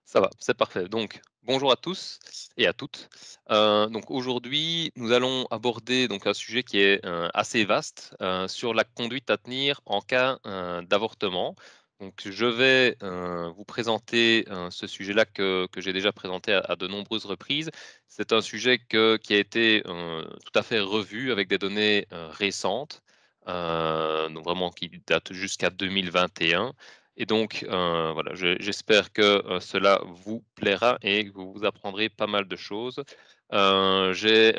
Ça va, c'est parfait. Donc, bonjour à tous et à toutes. Donc aujourd'hui, nous allons aborder donc un sujet qui est, assez vaste, sur la conduite à tenir en cas, d'avortement. Donc je vais, vous présenter, ce sujet-là que j'ai déjà présenté à de nombreuses reprises. C'est un sujet qui a été, tout à fait revu avec des données, récentes, donc vraiment qui datent jusqu'à 2021 et donc, voilà, j'espère que, cela vous plaira et que vous apprendrez pas mal de choses. J'ai,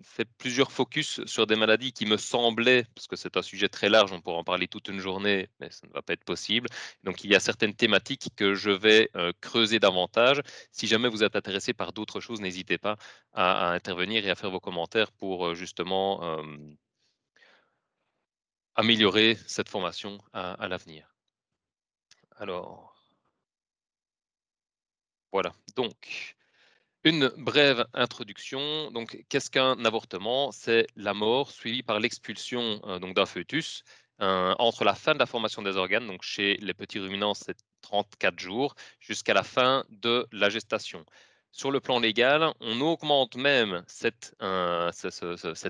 fait plusieurs focus sur des maladies qui me semblaient, parce que c'est un sujet très large, on pourrait en parler toute une journée, mais ça ne va pas être possible. Donc il y a certaines thématiques que je vais, creuser davantage. Si jamais vous êtes intéressé par d'autres choses, n'hésitez pas à intervenir et à faire vos commentaires pour, justement, améliorer cette formation à l'avenir. Alors, voilà, donc une brève introduction. Donc, qu'est-ce qu'un avortement? C'est la mort suivie par l'expulsion donc d'un fœtus entre la fin de la formation des organes, donc chez les petits ruminants, c'est 34 jours, jusqu'à la fin de la gestation. Sur le plan légal, on augmente même cet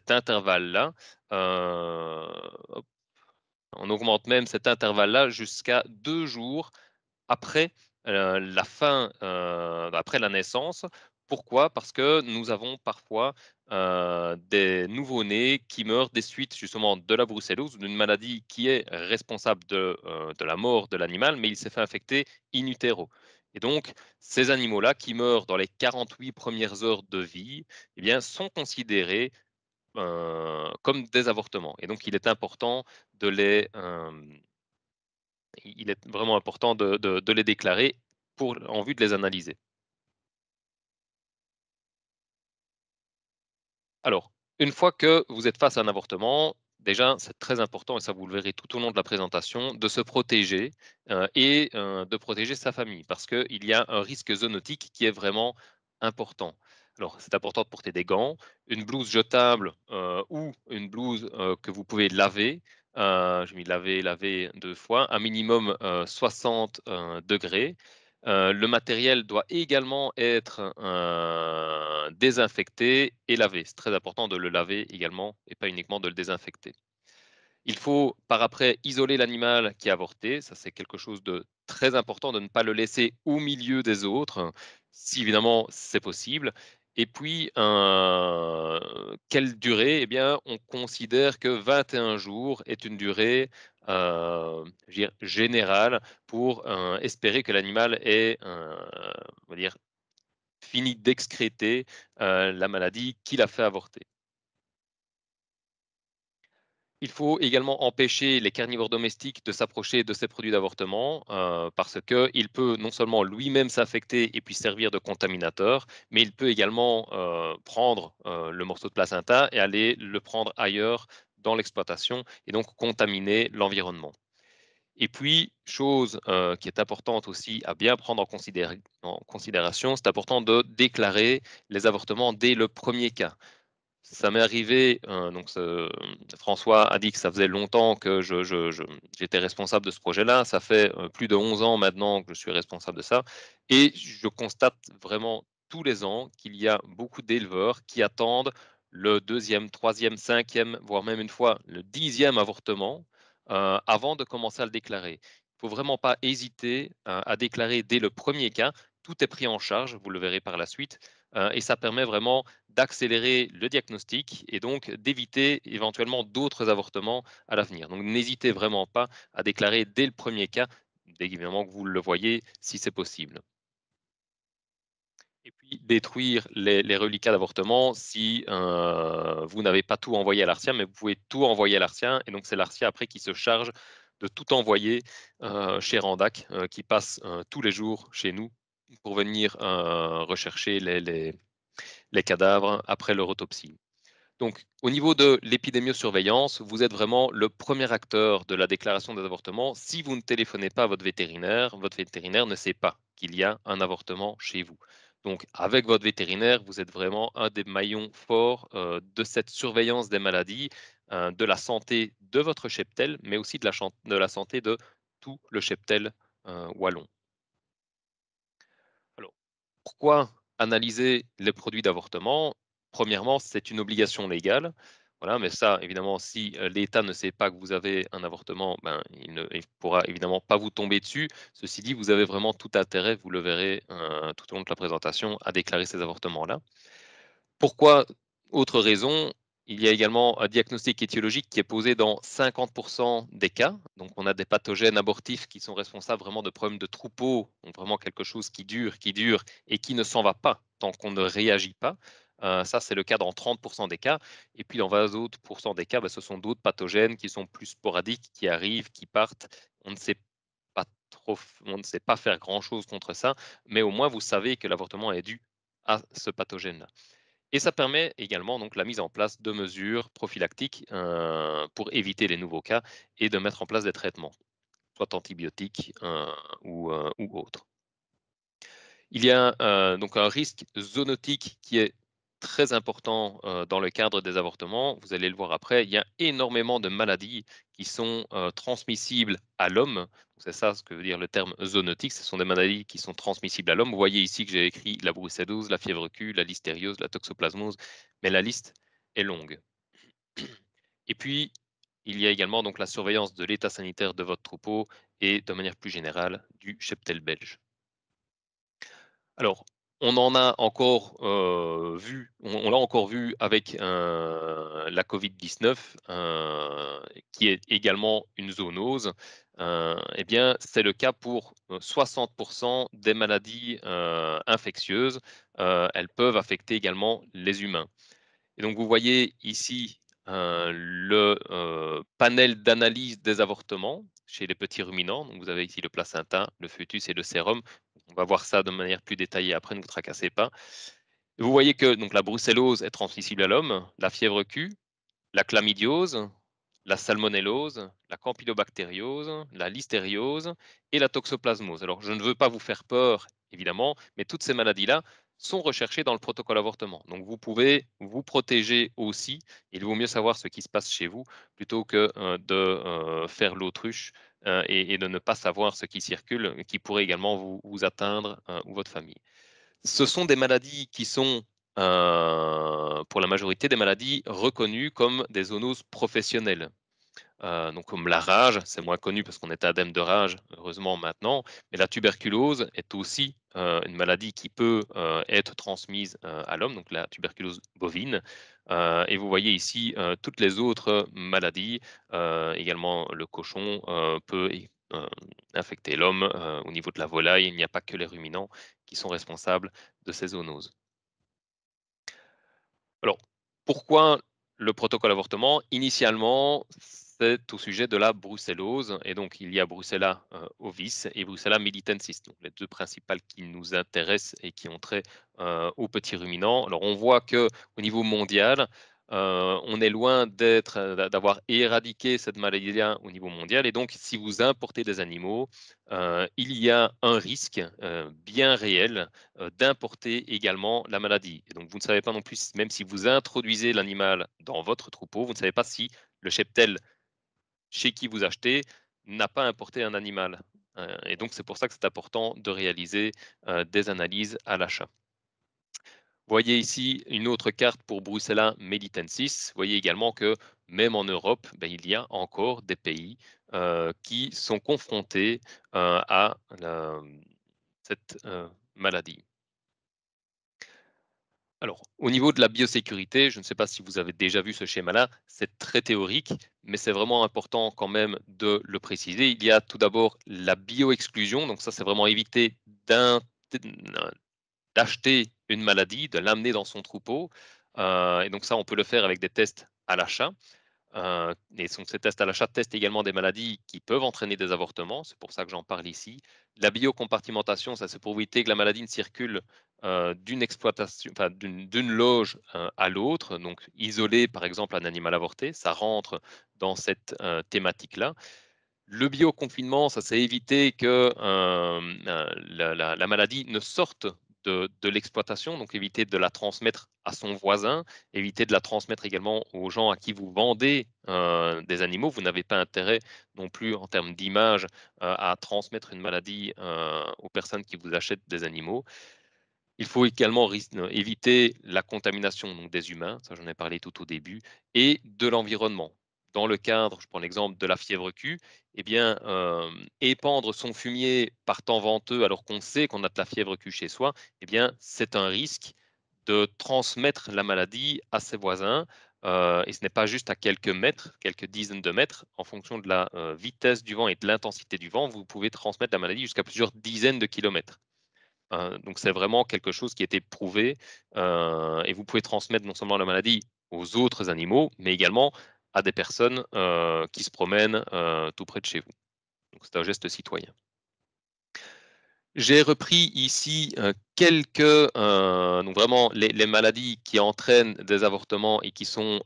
intervalle-là. euh, on augmente même cet intervalle-là jusqu'à 2 jours après la fin, après la naissance. Pourquoi? Parce que nous avons parfois des nouveau-nés qui meurent des suites justement de la brucellose, d'une maladie qui est responsable de la mort de l'animal, mais il s'est fait infecter in utero. Et donc, ces animaux-là qui meurent dans les 48 premières heures de vie, eh bien, sont considérés comme des avortements. Et donc, il est important de les, il est vraiment important de les déclarer en vue de les analyser. Alors, une fois que vous êtes face à un avortement, déjà, c'est très important, et ça vous le verrez tout au long de la présentation, de se protéger et de protéger sa famille, parce qu'il y a un risque zoonotique qui est vraiment important. Alors, c'est important de porter des gants, une blouse jetable ou une blouse que vous pouvez laver. Je mis laver 2 fois, un minimum 60 degrés. Le matériel doit également être désinfecté et lavé. C'est très important de le laver également et pas uniquement de le désinfecter. Il faut par après isoler l'animal qui a avorté. Ça, c'est quelque chose de très important de ne pas le laisser au milieu des autres, si évidemment c'est possible. Et puis, quelle durée? Eh bien, on considère que 21 jours est une durée je veux dire, générale pour espérer que l'animal ait, on va dire, fini d'excréter la maladie qui l'a fait avorter. Il faut également empêcher les carnivores domestiques de s'approcher de ces produits d'avortement parce qu'il peut non seulement lui-même s'infecter et puis servir de contaminateur, mais il peut également prendre le morceau de placenta et aller le prendre ailleurs dans l'exploitation et donc contaminer l'environnement. Et puis, chose qui est importante aussi à bien prendre en considération, c'est important de déclarer les avortements dès le premier cas. Ça m'est arrivé, François a dit que ça faisait longtemps que j'étais responsable de ce projet-là. Ça fait, plus de 11 ans maintenant que je suis responsable de ça et je constate vraiment tous les ans qu'il y a beaucoup d'éleveurs qui attendent le deuxième, troisième, cinquième, voire même une fois le 10e avortement, avant de commencer à le déclarer. Il faut vraiment pas hésiter, à déclarer dès le premier cas. Tout est pris en charge, vous le verrez par la suite, et ça permet vraiment d'accélérer le diagnostic et donc d'éviter éventuellement d'autres avortements à l'avenir. Donc n'hésitez vraiment pas à déclarer dès le premier cas, dès évidemment que vous le voyez, si c'est possible. Et puis détruire les reliquats d'avortement si vous n'avez pas tout envoyé à l'ARCIA, mais vous pouvez tout envoyer à l'ARCIA. Et donc c'est l'ARCIA après qui se charge de tout envoyer chez Randac, qui passe tous les jours chez nous pour venir rechercher les cadavres après leur autopsie. Donc, au niveau de l'épidémiosurveillance, vous êtes vraiment le premier acteur de la déclaration des avortements. Si vous ne téléphonez pas à votre vétérinaire ne sait pas qu'il y a un avortement chez vous. Donc, avec votre vétérinaire, vous êtes vraiment un des maillons forts de cette surveillance des maladies, de la santé de votre cheptel, mais aussi de la santé de tout le cheptel wallon. Pourquoi analyser les produits d'avortement? Premièrement, c'est une obligation légale. Voilà, mais ça, évidemment, si l'État ne sait pas que vous avez un avortement, ben, il pourra évidemment pas vous tomber dessus. Ceci dit, vous avez vraiment tout intérêt, vous le verrez tout au long de la présentation, à déclarer ces avortements-là. Pourquoi? Autre raison, il y a également un diagnostic étiologique qui est posé dans 50 des cas. Donc, on a des pathogènes abortifs qui sont responsables vraiment de problèmes de troupeau, donc vraiment quelque chose qui dure et qui ne s'en va pas tant qu'on ne réagit pas. Ça, c'est le cas dans 30 des cas. Et puis, dans 20 autres pourcents des cas, bah, ce sont d'autres pathogènes qui sont plus sporadiques, qui arrivent, qui partent. On ne sait pas trop, on ne sait pas faire grand-chose contre ça, mais au moins, vous savez que l'avortement est dû à ce pathogène-là. Et ça permet également donc la mise en place de mesures prophylactiques pour éviter les nouveaux cas et de mettre en place des traitements, soit antibiotiques ou autres. Il y a donc un risque zoonotique qui est très important dans le cadre des avortements. Vous allez le voir après. Il y a énormément de maladies qui sont transmissibles à l'homme. C'est ça ce que veut dire le terme zoonotique. Ce sont des maladies qui sont transmissibles à l'homme. Vous voyez ici que j'ai écrit la brucellose, la fièvre Q, la listériose, la toxoplasmose, mais la liste est longue. Et puis, il y a également donc la surveillance de l'état sanitaire de votre troupeau et de manière plus générale du cheptel belge. Alors, on en a encore vu, on l'a encore vu avec la Covid-19, qui est également une zoonose. Eh bien, c'est le cas pour 60 des maladies infectieuses. Elles peuvent affecter également les humains. Et donc, vous voyez ici le panel d'analyse des avortements chez les petits ruminants. Donc, vous avez ici le placenta, le fœtus et le sérum. On va voir ça de manière plus détaillée après, ne vous tracassez pas. Vous voyez que donc, la brucellose est transmissible à l'homme, la fièvre Q, la chlamydiose, la salmonellose, la campylobactériose, la listériose et la toxoplasmose. Alors, je ne veux pas vous faire peur, évidemment, mais toutes ces maladies-là sont recherchées dans le protocole avortement. Donc, vous pouvez vous protéger aussi. Il vaut mieux savoir ce qui se passe chez vous plutôt que de faire l'autruche et de ne pas savoir ce qui circule, qui pourrait également vous atteindre ou votre famille. Ce sont des maladies qui sont, pour la majorité des maladies, reconnues comme des zoonoses professionnelles. Donc comme la rage, c'est moins connu parce qu'on est indemne de rage, heureusement maintenant, mais la tuberculose est aussi une maladie qui peut être transmise à l'homme, donc la tuberculose bovine. Et vous voyez ici toutes les autres maladies, également le cochon peut infecter l'homme. Au niveau de la volaille, il n'y a pas que les ruminants qui sont responsables de ces zoonoses. Alors, pourquoi le protocole avortement? Initialement, c'est au sujet de la brucellose et donc il y a Brucella ovis et Brucella militensis, donc les 2 principales qui nous intéressent et qui ont trait aux petits ruminants. Alors on voit que au niveau mondial, on est loin d'avoir éradiqué cette maladie-là au niveau mondial et donc si vous importez des animaux, il y a un risque bien réel d'importer également la maladie. Et donc, vous ne savez pas non plus, même si vous introduisez l'animal dans votre troupeau, vous ne savez pas si le cheptel chez qui vous achetez n'a pas importé un animal. Et donc, c'est pour ça que c'est important de réaliser des analyses à l'achat. Voyez ici une autre carte pour Brucella meditensis. Voyez également que même en Europe, ben, il y a encore des pays qui sont confrontés à cette maladie. Alors, au niveau de la biosécurité, je ne sais pas si vous avez déjà vu ce schéma-là, c'est très théorique, mais c'est vraiment important quand même de le préciser. Il y a tout d'abord la bioexclusion, donc ça c'est vraiment éviter d'acheter une maladie, de l'amener dans son troupeau. Et donc ça, on peut le faire avec des tests à l'achat. Et donc ces tests à l'achat testent également des maladies qui peuvent entraîner des avortements, c'est pour ça que j'en parle ici. La biocompartimentation, ça c'est pour éviter que la maladie ne circule d'une exploitation, enfin d'une loge à l'autre, donc isoler par exemple un animal avorté, ça rentre dans cette thématique-là. Le bioconfinement, ça c'est éviter que la maladie ne sorte de l'exploitation, donc éviter de la transmettre à son voisin, éviter de la transmettre également aux gens à qui vous vendez des animaux. Vous n'avez pas intérêt non plus en termes d'image à transmettre une maladie aux personnes qui vous achètent des animaux. Il faut également éviter la contamination donc des humains, ça j'en ai parlé tout au début, et de l'environnement. Dans le cadre, je prends l'exemple de la fièvre Q, eh bien, épandre son fumier par temps venteux alors qu'on sait qu'on a de la fièvre Q chez soi, eh bien, c'est un risque de transmettre la maladie à ses voisins. Et ce n'est pas juste à quelques mètres, quelques dizaines de mètres. En fonction de la vitesse du vent et de l'intensité du vent, vous pouvez transmettre la maladie jusqu'à plusieurs dizaines de kilomètres. Donc c'est vraiment quelque chose qui a été prouvé, et vous pouvez transmettre non seulement la maladie aux autres animaux, mais également à des personnes, qui se promènent, tout près de chez vous. Donc c'est un geste citoyen. J'ai repris ici, quelques, donc vraiment les maladies qui entraînent des avortements et qui sont,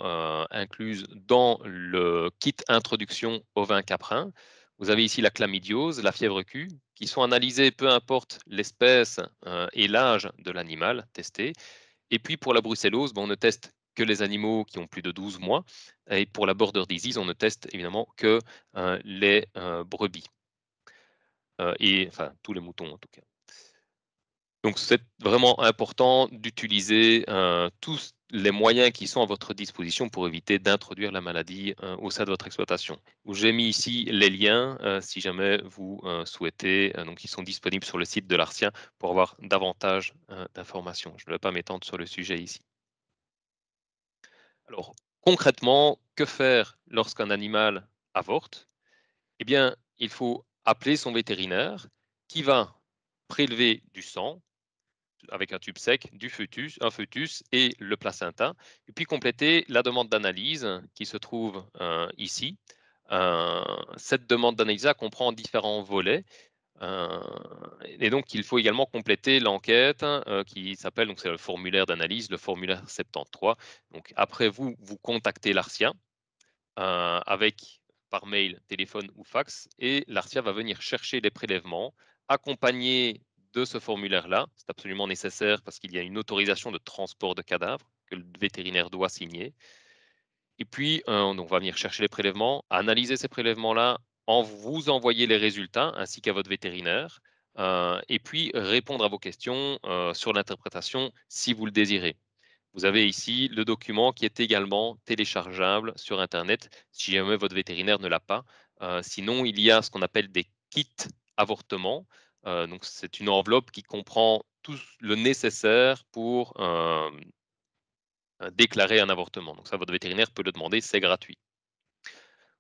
incluses dans le kit introduction aux vins caprins. Vous avez ici la chlamydiose, la fièvre Q, qui sont analysées peu importe l'espèce, et l'âge de l'animal testé. Et puis pour la brucellose, on ne teste que les animaux qui ont plus de 12 mois, et pour la border disease, on ne teste évidemment que, les, brebis, et enfin tous les moutons en tout cas. Donc c'est vraiment important d'utiliser, tous les moyens qui sont à votre disposition pour éviter d'introduire la maladie, au sein de votre exploitation. J'ai mis ici les liens, si jamais vous, souhaitez, donc ils sont disponibles sur le site de l'Arcien pour avoir davantage, d'informations. Je ne vais pas m'étendre sur le sujet ici. Alors concrètement, que faire lorsqu'un animal avorte? Eh bien, il faut appeler son vétérinaire qui va prélever du sang avec un tube sec, un fœtus et le placenta, et puis compléter la demande d'analyse qui se trouve ici. Euh, cette demande d'analyse comprend différents volets, euh, et donc il faut également compléter l'enquête qui s'appelle, donc c'est le formulaire d'analyse, le formulaire 73. Donc après vous contactez l'Arcia avec par mail, téléphone ou fax, et l'Arcia va venir chercher les prélèvements, accompagné de ce formulaire-là. C'est absolument nécessaire parce qu'il y a une autorisation de transport de cadavres que le vétérinaire doit signer. Et puis, on va venir chercher les prélèvements, analyser ces prélèvements-là, vous envoyer les résultats ainsi qu'à votre vétérinaire, et puis répondre à vos questions sur l'interprétation si vous le désirez. Vous avez ici le document qui est également téléchargeable sur Internet si jamais votre vétérinaire ne l'a pas. Sinon, il y a ce qu'on appelle des kits avortement. Donc, c'est une enveloppe qui comprend tout le nécessaire pour déclarer un avortement. Donc, ça, votre vétérinaire peut le demander, c'est gratuit.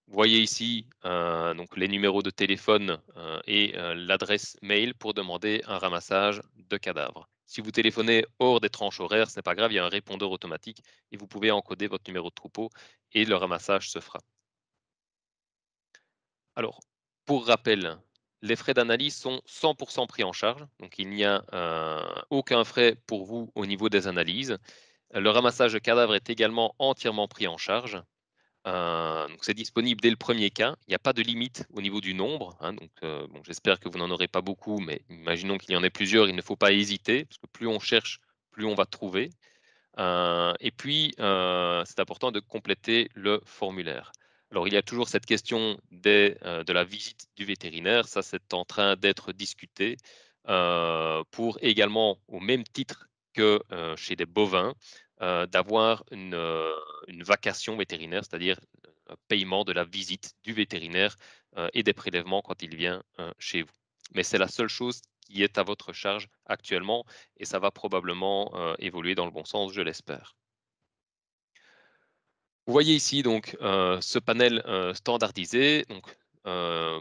Vous voyez ici donc les numéros de téléphone et l'adresse mail pour demander un ramassage de cadavres. Si vous téléphonez hors des tranches horaires, ce n'est pas grave, il y a un répondeur automatique et vous pouvez encoder votre numéro de troupeau et le ramassage se fera. Alors, pour rappel, les frais d'analyse sont 100% pris en charge, donc il n'y a aucun frais pour vous au niveau des analyses. Le ramassage de cadavres est également entièrement pris en charge. Donc c'est disponible dès le premier cas. Il n'y a pas de limite au niveau du nombre, hein, donc bon, j'espère que vous n'en aurez pas beaucoup, mais imaginons qu'il y en ait plusieurs, il ne faut pas hésiter, parce que plus on cherche, plus on va trouver. Et puis, c'est important de compléter le formulaire. Alors, il y a toujours cette question de la visite du vétérinaire. Ça, c'est en train d'être discuté pour également, au même titre que chez des bovins, d'avoir une vacation vétérinaire, c'est-à-dire un paiement de la visite du vétérinaire et des prélèvements quand il vient chez vous. Mais c'est la seule chose qui est à votre charge actuellement et ça va probablement évoluer dans le bon sens, je l'espère. Vous voyez ici donc ce panel standardisé donc,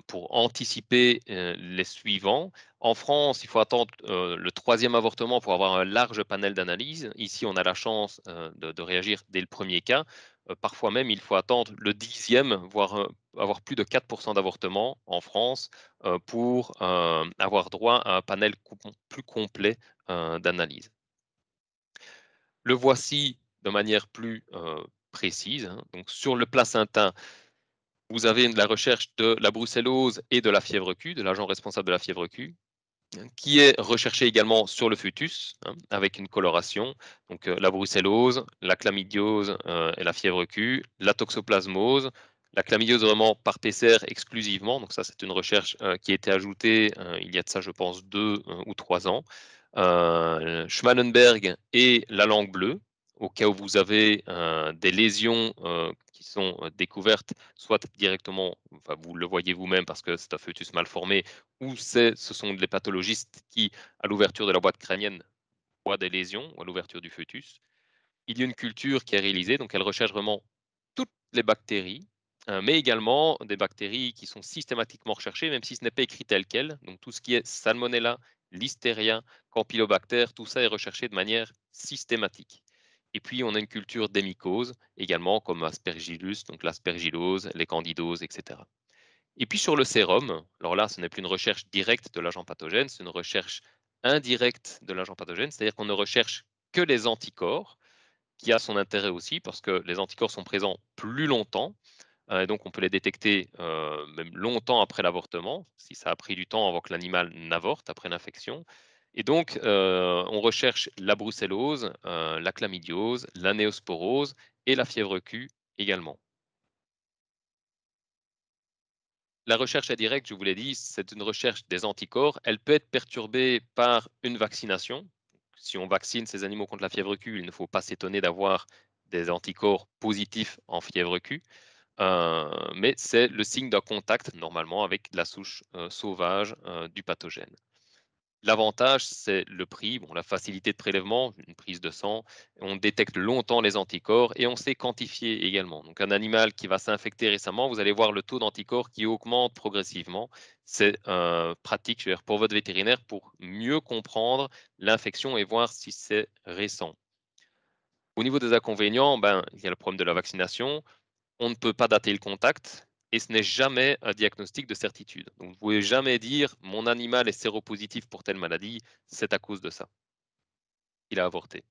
pour anticiper les suivants. En France, il faut attendre le troisième avortement pour avoir un large panel d'analyse. Ici, on a la chance de réagir dès le premier cas. Parfois même, il faut attendre le 10e, voire avoir plus de 4% d'avortements en France pour avoir droit à un panel plus complet d'analyse. Le voici de manière plus précise, hein. Donc, sur le placenta, vous avez la recherche de la brucellose et de la fièvre Q, de l'agent responsable de la fièvre Q, hein, qui est recherché également sur le fœtus, hein, avec une coloration. Donc, la brucellose, la chlamydiose et la fièvre Q, la toxoplasmose, la chlamydiose vraiment par PCR exclusivement. Donc, ça, c'est une recherche qui a été ajoutée il y a de ça, je pense, 2 ou 3 ans. Schmallenberg et la langue bleue, au cas où vous avez des lésions qui sont découvertes, soit directement, enfin, vous le voyez vous-même parce que c'est un fœtus mal formé, ou ce sont les pathologistes qui, à l'ouverture de la boîte crânienne, voient des lésions, ou à l'ouverture du fœtus. Il y a une culture qui est réalisée, donc elle recherche vraiment toutes les bactéries, mais également des bactéries qui sont systématiquement recherchées, même si ce n'est pas écrit tel quel. Donc tout ce qui est Salmonella, Listeria, Campylobacter, tout ça est recherché de manière systématique. Et puis on a une culture des mycoses également, comme Aspergillus, donc l'aspergillose, les candidoses, etc. Et puis sur le sérum, alors là, ce n'est plus une recherche directe de l'agent pathogène, c'est une recherche indirecte de l'agent pathogène, c'est-à-dire qu'on ne recherche que les anticorps, qui a son intérêt aussi parce que les anticorps sont présents plus longtemps. Et donc, on peut les détecter même longtemps après l'avortement, si ça a pris du temps avant que l'animal n'avorte après l'infection. Et donc, on recherche la brucellose, la chlamydiose, la néosporose et la fièvre Q également. La recherche indirecte, je vous l'ai dit, c'est une recherche des anticorps. Elle peut être perturbée par une vaccination. Si on vaccine ces animaux contre la fièvre Q, il ne faut pas s'étonner d'avoir des anticorps positifs en fièvre Q. Mais c'est le signe d'un contact normalement avec la souche sauvage du pathogène. L'avantage, c'est le prix, bon, la facilité de prélèvement, une prise de sang, on détecte longtemps les anticorps et on sait quantifier également. Donc un animal qui va s'infecter récemment, vous allez voir le taux d'anticorps qui augmente progressivement. C'est pratique, je veux dire, pour votre vétérinaire pour mieux comprendre l'infection et voir si c'est récent. Au niveau des inconvénients, ben, il y a le problème de la vaccination. On ne peut pas dater le contact et ce n'est jamais un diagnostic de certitude. Donc, vous ne pouvez jamais dire mon animal est séropositif pour telle maladie, c'est à cause de ça. Il a avorté.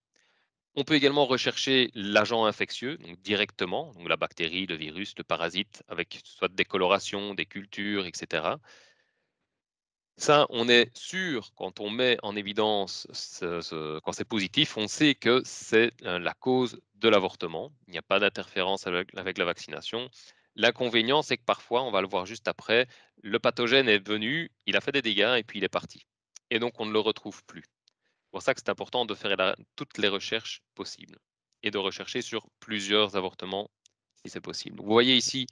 On peut également rechercher l'agent infectieux donc directement, donc la bactérie, le virus, le parasite, avec soit des colorations, des cultures, etc. Ça, on est sûr, quand on met en évidence, quand c'est positif, on sait que c'est la cause de l'avortement. Il n'y a pas d'interférence avec la vaccination. L'inconvénient, c'est que parfois, on va le voir juste après, le pathogène est venu, il a fait des dégâts et puis il est parti. Et donc, on ne le retrouve plus. C'est pour ça que c'est important de faire toutes les recherches possibles et de rechercher sur plusieurs avortements si c'est possible. Vous voyez ici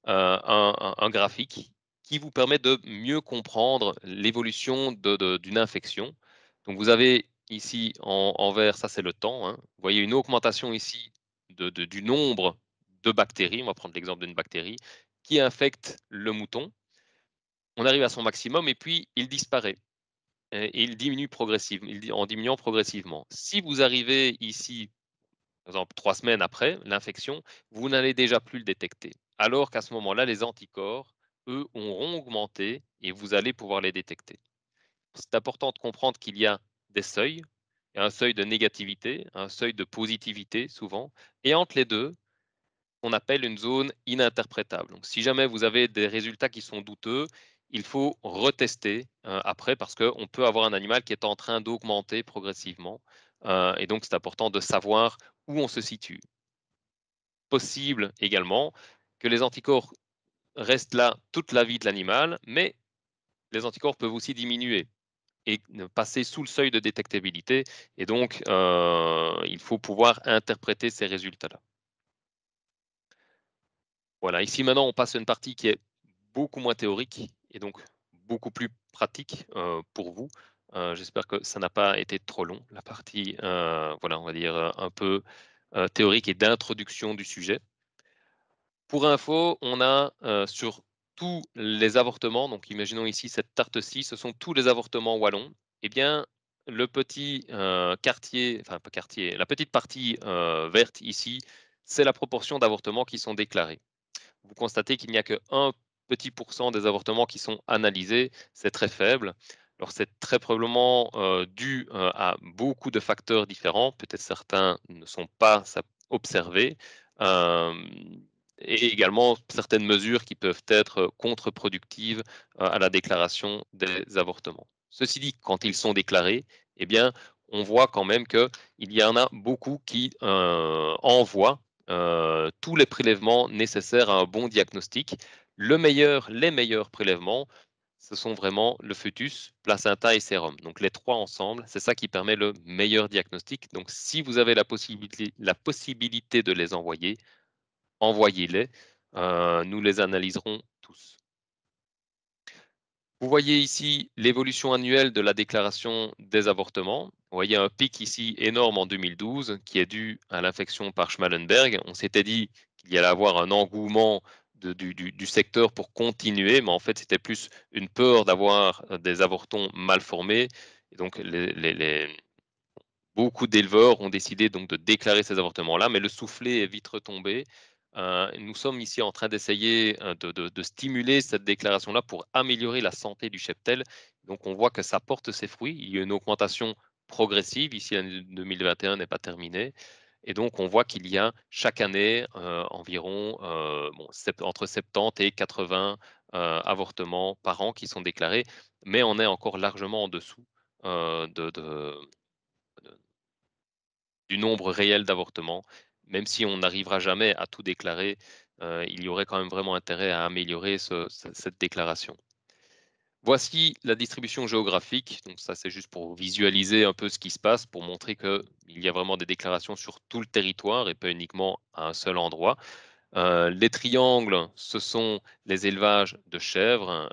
un graphique qui vous permet de mieux comprendre l'évolution d'une infection. Donc vous avez ici en vert, ça c'est le temps, hein. Vous voyez une augmentation ici du nombre de bactéries, on va prendre l'exemple d'une bactérie, qui infecte le mouton. On arrive à son maximum et puis il disparaît. Et il diminue progressivement, en diminuant progressivement. Si vous arrivez ici par exemple 3 semaines après l'infection, vous n'allez déjà plus le détecter. Alors qu'à ce moment-là, les anticorps, eux, auront augmenté et vous allez pouvoir les détecter. C'est important de comprendre qu'il y a des seuils, il y a un seuil de négativité, un seuil de positivité souvent, et entre les deux, on appelle une zone ininterprétable. Donc, si jamais vous avez des résultats qui sont douteux, il faut retester après parce qu'on peut avoir un animal qui est en train d'augmenter progressivement. Et donc, c'est important de savoir où on se situe. Possible également que les anticorps restent là toute la vie de l'animal, mais les anticorps peuvent aussi diminuer et passer sous le seuil de détectabilité. Et donc, il faut pouvoir interpréter ces résultats-là. Voilà, ici maintenant, on passe à une partie qui est beaucoup moins théorique et donc beaucoup plus pratique pour vous. J'espère que ça n'a pas été trop long, la partie, voilà, on va dire un peu théorique et d'introduction du sujet. Pour info, on a sur tous les avortements, donc imaginons ici cette tarte-ci, ce sont tous les avortements wallons, eh bien, le petit quartier, enfin pas quartier, la petite partie verte ici, c'est la proportion d'avortements qui sont déclarés. Vous constatez qu'il n'y a que 1 petit pourcent des avortements qui sont analysés, c'est très faible. Alors c'est très probablement dû à beaucoup de facteurs différents, peut-être certains ne sont pas observés, et également certaines mesures qui peuvent être contre-productives à la déclaration des avortements. Ceci dit, quand ils sont déclarés, eh bien, on voit quand même qu'il y en a beaucoup qui envoient tous les prélèvements nécessaires à un bon diagnostic. Les meilleurs prélèvements ce sont vraiment le fœtus, placenta et sérum. Donc les 3 ensemble, c'est ça qui permet le meilleur diagnostic. Donc si vous avez la possibilité de les envoyer, envoyez-les. Nous les analyserons tous. Vous voyez ici l'évolution annuelle de la déclaration des avortements. Vous voyez un pic ici énorme en 2012 qui est dû à l'infection par Schmallenberg. On s'était dit qu'il y allait avoir un engouement du secteur pour continuer, mais en fait c'était plus une peur d'avoir des avortons mal formés. Et donc beaucoup d'éleveurs ont décidé donc de déclarer ces avortements-là, mais le soufflet est vite retombé. Nous sommes ici en train d'essayer de stimuler cette déclaration-là pour améliorer la santé du cheptel. Donc on voit que ça porte ses fruits. Il y a une augmentation progressive. Ici, l'année 2021 n'est pas terminée. Et donc on voit qu'il y a chaque année environ entre 70 et 80 avortements par an qui sont déclarés, mais on est encore largement en dessous de du nombre réel d'avortements. Même si on n'arrivera jamais à tout déclarer, il y aurait quand même vraiment intérêt à améliorer cette déclaration. Voici la distribution géographique. Donc ça, c'est juste pour visualiser un peu ce qui se passe, pour montrer qu'il y a vraiment des déclarations sur tout le territoire et pas uniquement à un seul endroit. Les triangles, ce sont les élevages de chèvres,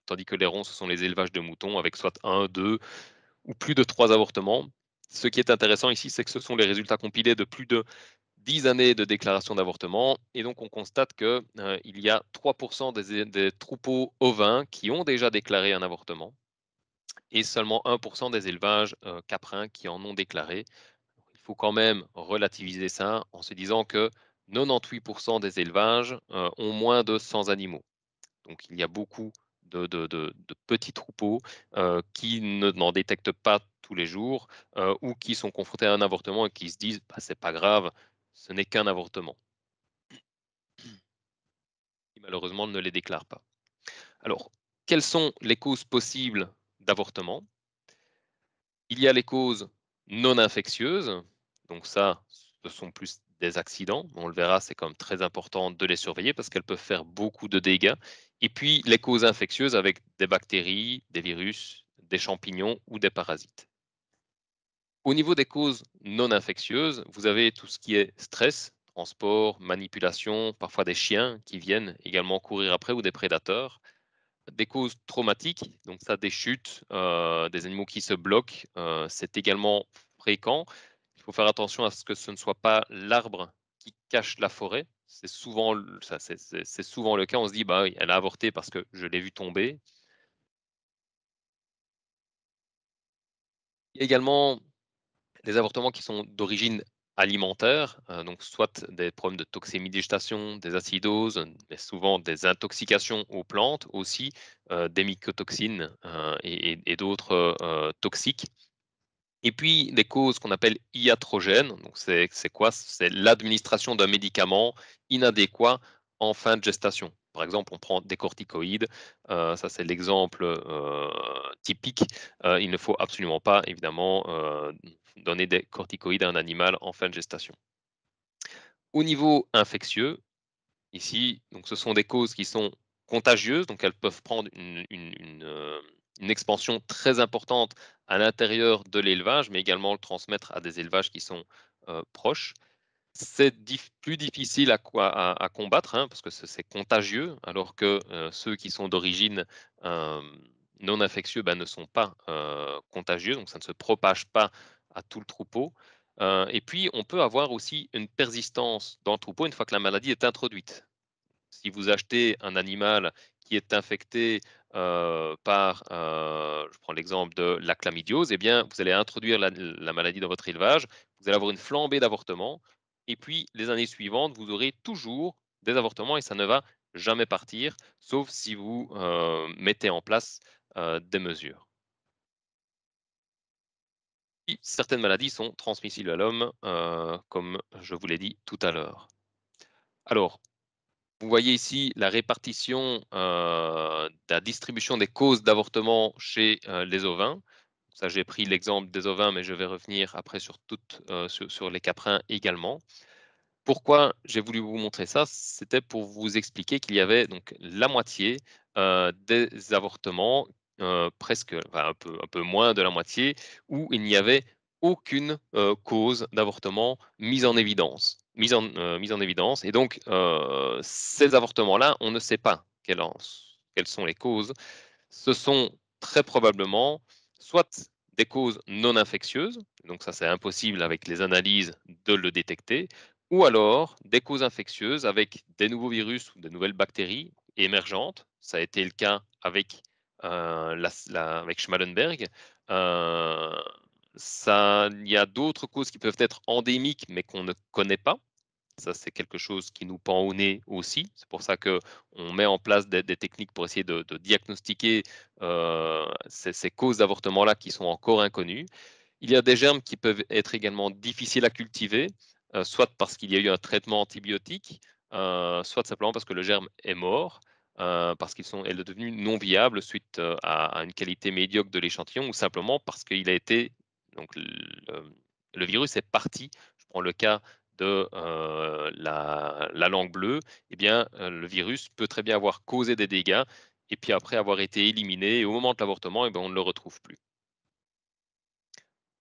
tandis que les ronds, ce sont les élevages de moutons avec soit un, deux ou plus de 3 avortements. Ce qui est intéressant ici, c'est que ce sont les résultats compilés de plus de 10 années de déclaration d'avortement. Et donc, on constate qu'il y a 3% des troupeaux ovins qui ont déjà déclaré un avortement et seulement 1% des élevages caprins qui en ont déclaré. Il faut quand même relativiser ça en se disant que 98% des élevages ont moins de 100 animaux. Donc il y a beaucoup de petits troupeaux qui n'en détectent pas tous les jours ou qui sont confrontés à un avortement et qui se disent bah, c'est pas grave, ce n'est qu'un avortement. Qui malheureusement ne les déclarent pas. Alors, quelles sont les causes possibles d'avortement? Il y a les causes non infectieuses, donc ça, ce sont plus des accidents. On le verra, c'est quand même très important de les surveiller parce qu'elles peuvent faire beaucoup de dégâts. Et puis les causes infectieuses avec des bactéries, des virus, des champignons ou des parasites. Au niveau des causes non infectieuses, vous avez tout ce qui est stress, transport, manipulation, parfois des chiens qui viennent également courir après ou des prédateurs. Des causes traumatiques, donc ça, des chutes, des animaux qui se bloquent, c'est également fréquent. Il faut faire attention à ce que ce ne soit pas l'arbre qui cache la forêt. C'est souvent, c'est souvent le cas. On se dit, bah, oui, elle a avorté parce que je l'ai vu tomber. Il y a également des avortements qui sont d'origine alimentaire, donc soit des problèmes de toxémidégestation, des acidoses, mais souvent des intoxications aux plantes aussi, des mycotoxines et d'autres toxiques. Et puis des causes qu'on appelle iatrogènes, donc c'est quoi? C'est l'administration d'un médicament inadéquat en fin de gestation. Par exemple, on prend des corticoïdes, ça c'est l'exemple typique. Il ne faut absolument pas, évidemment, donner des corticoïdes à un animal en fin de gestation. Au niveau infectieux, ici, donc ce sont des causes qui sont contagieuses, donc elles peuvent prendre une expansion très importante à l'intérieur de l'élevage, mais également le transmettre à des élevages qui sont proches. C'est plus difficile à combattre hein, parce que c'est contagieux, alors que ceux qui sont d'origine non infectieux ben, ne sont pas contagieux, donc ça ne se propage pas à tout le troupeau. Et puis, on peut avoir aussi une persistance dans le troupeau une fois que la maladie est introduite. Si vous achetez un animal qui est infecté par, je prends l'exemple de la chlamydiose, eh bien, vous allez introduire la maladie dans votre élevage, vous allez avoir une flambée d'avortements, et puis les années suivantes, vous aurez toujours des avortements et ça ne va jamais partir, sauf si vous mettez en place des mesures. Et certaines maladies sont transmissibles à l'homme, comme je vous l'ai dit tout à l'heure. Alors, vous voyez ici la répartition, de la distribution des causes d'avortement chez, les ovins. Ça, j'ai pris l'exemple des ovins, mais je vais revenir après sur toutes, sur les caprins également. Pourquoi j'ai voulu vous montrer ça? C'était pour vous expliquer qu'il y avait donc la moitié, des avortements, presque, enfin un peu moins de la moitié, où il n'y avait aucune, cause d'avortement mise en évidence et donc ces avortements-là, on ne sait pas quelles sont les causes. Ce sont très probablement soit des causes non infectieuses, donc ça c'est impossible avec les analyses de le détecter, ou alors des causes infectieuses avec des nouveaux virus ou de nouvelles bactéries émergentes. Ça a été le cas avec, avec Schmallenberg. Euh, il y a d'autres causes qui peuvent être endémiques mais qu'on ne connaît pas. Ça, c'est quelque chose qui nous pend au nez aussi. C'est pour ça qu'on met en place des techniques pour essayer de diagnostiquer ces causes d'avortement-là qui sont encore inconnues. Il y a des germes qui peuvent être également difficiles à cultiver, soit parce qu'il y a eu un traitement antibiotique, soit simplement parce que le germe est mort, parce elle est devenue non viable suite à une qualité médiocre de l'échantillon, ou simplement parce qu'il a été, donc le virus est parti. Je prends le cas de la langue bleue, eh bien, le virus peut très bien avoir causé des dégâts et puis après avoir été éliminé. Et au moment de l'avortement, eh ben, on ne le retrouve plus.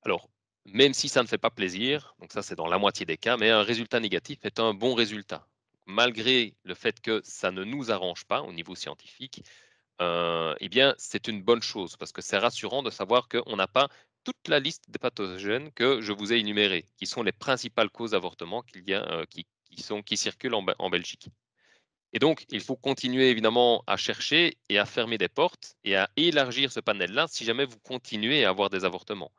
Alors, même si ça ne fait pas plaisir, donc ça c'est dans la moitié des cas, mais un résultat négatif est un bon résultat. Malgré le fait que ça ne nous arrange pas au niveau scientifique, eh bien c'est une bonne chose parce que c'est rassurant de savoir qu'on n'a pas toute la liste des pathogènes que je vous ai énumérés, qui sont les principales causes d'avortement qu'il y a, qui circulent en Belgique. Et donc, il faut continuer évidemment à chercher et à fermer des portes et à élargir ce panel-là si jamais vous continuez à avoir des avortements.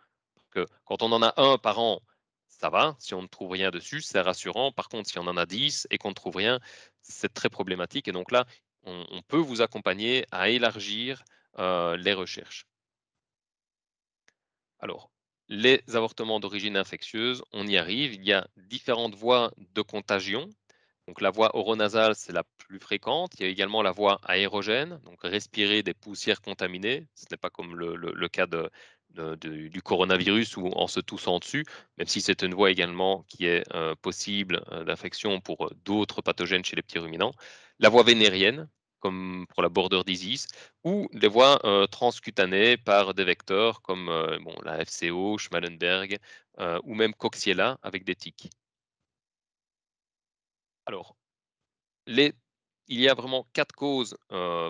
Que quand on en a un par an, ça va. Si on ne trouve rien dessus, c'est rassurant. Par contre, si on en a 10 et qu'on ne trouve rien, c'est très problématique. Et donc là, on peut vous accompagner à élargir les recherches. Alors, les avortements d'origine infectieuse, on y arrive. Il y a différentes voies de contagion. Donc la voie oronasale, c'est la plus fréquente. Il y a également la voie aérogène, donc respirer des poussières contaminées. Ce n'est pas comme le cas du coronavirus ou en se toussant dessus, même si c'est une voie également qui est possible d'infection pour d'autres pathogènes chez les petits ruminants. La voie vénérienne, comme pour la border disease, ou les voies transcutanées par des vecteurs comme bon, la FCO, Schmallenberg ou même Coxiella avec des tiques. Alors, Les il y a vraiment 4 causes,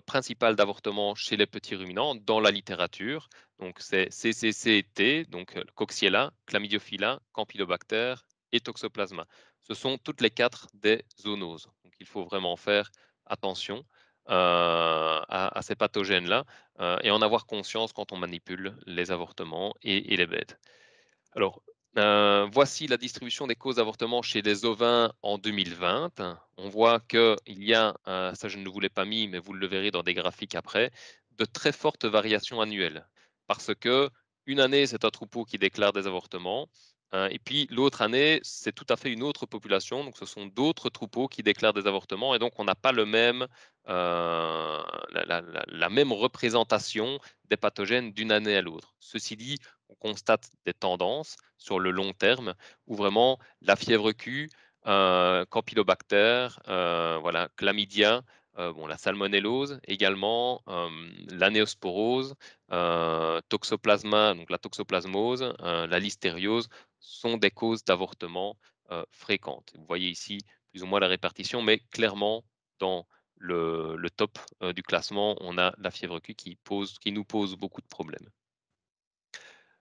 principales d'avortement chez les petits ruminants dans la littérature. Donc c'est CCCT, donc Coxiella, Chlamydophila, Campylobacter et Toxoplasma. Ce sont toutes les 4 des zoonoses. Donc il faut vraiment faire attention, à ces pathogènes-là, et en avoir conscience quand on manipule les avortements et les bêtes. Alors, voici la distribution des causes d'avortement chez les ovins en 2020. On voit qu'il y a, ça je ne vous l'ai pas mis, mais vous le verrez dans des graphiques après, de très fortes variations annuelles. Parce que une année, c'est un troupeau qui déclare des avortements, et puis l'autre année, c'est tout à fait une autre population. Donc, ce sont d'autres troupeaux qui déclarent des avortements, et donc on n'a pas le même, la même représentation des pathogènes d'une année à l'autre. Ceci dit, on constate des tendances sur le long terme où vraiment la fièvre Q, Campylobacter, voilà, chlamydia, bon, la salmonellose également, la néosporose, toxoplasma, donc la toxoplasmose, la listériose sont des causes d'avortement fréquentes. Vous voyez ici plus ou moins la répartition, mais clairement dans le top du classement, on a la fièvre Q qui nous pose beaucoup de problèmes.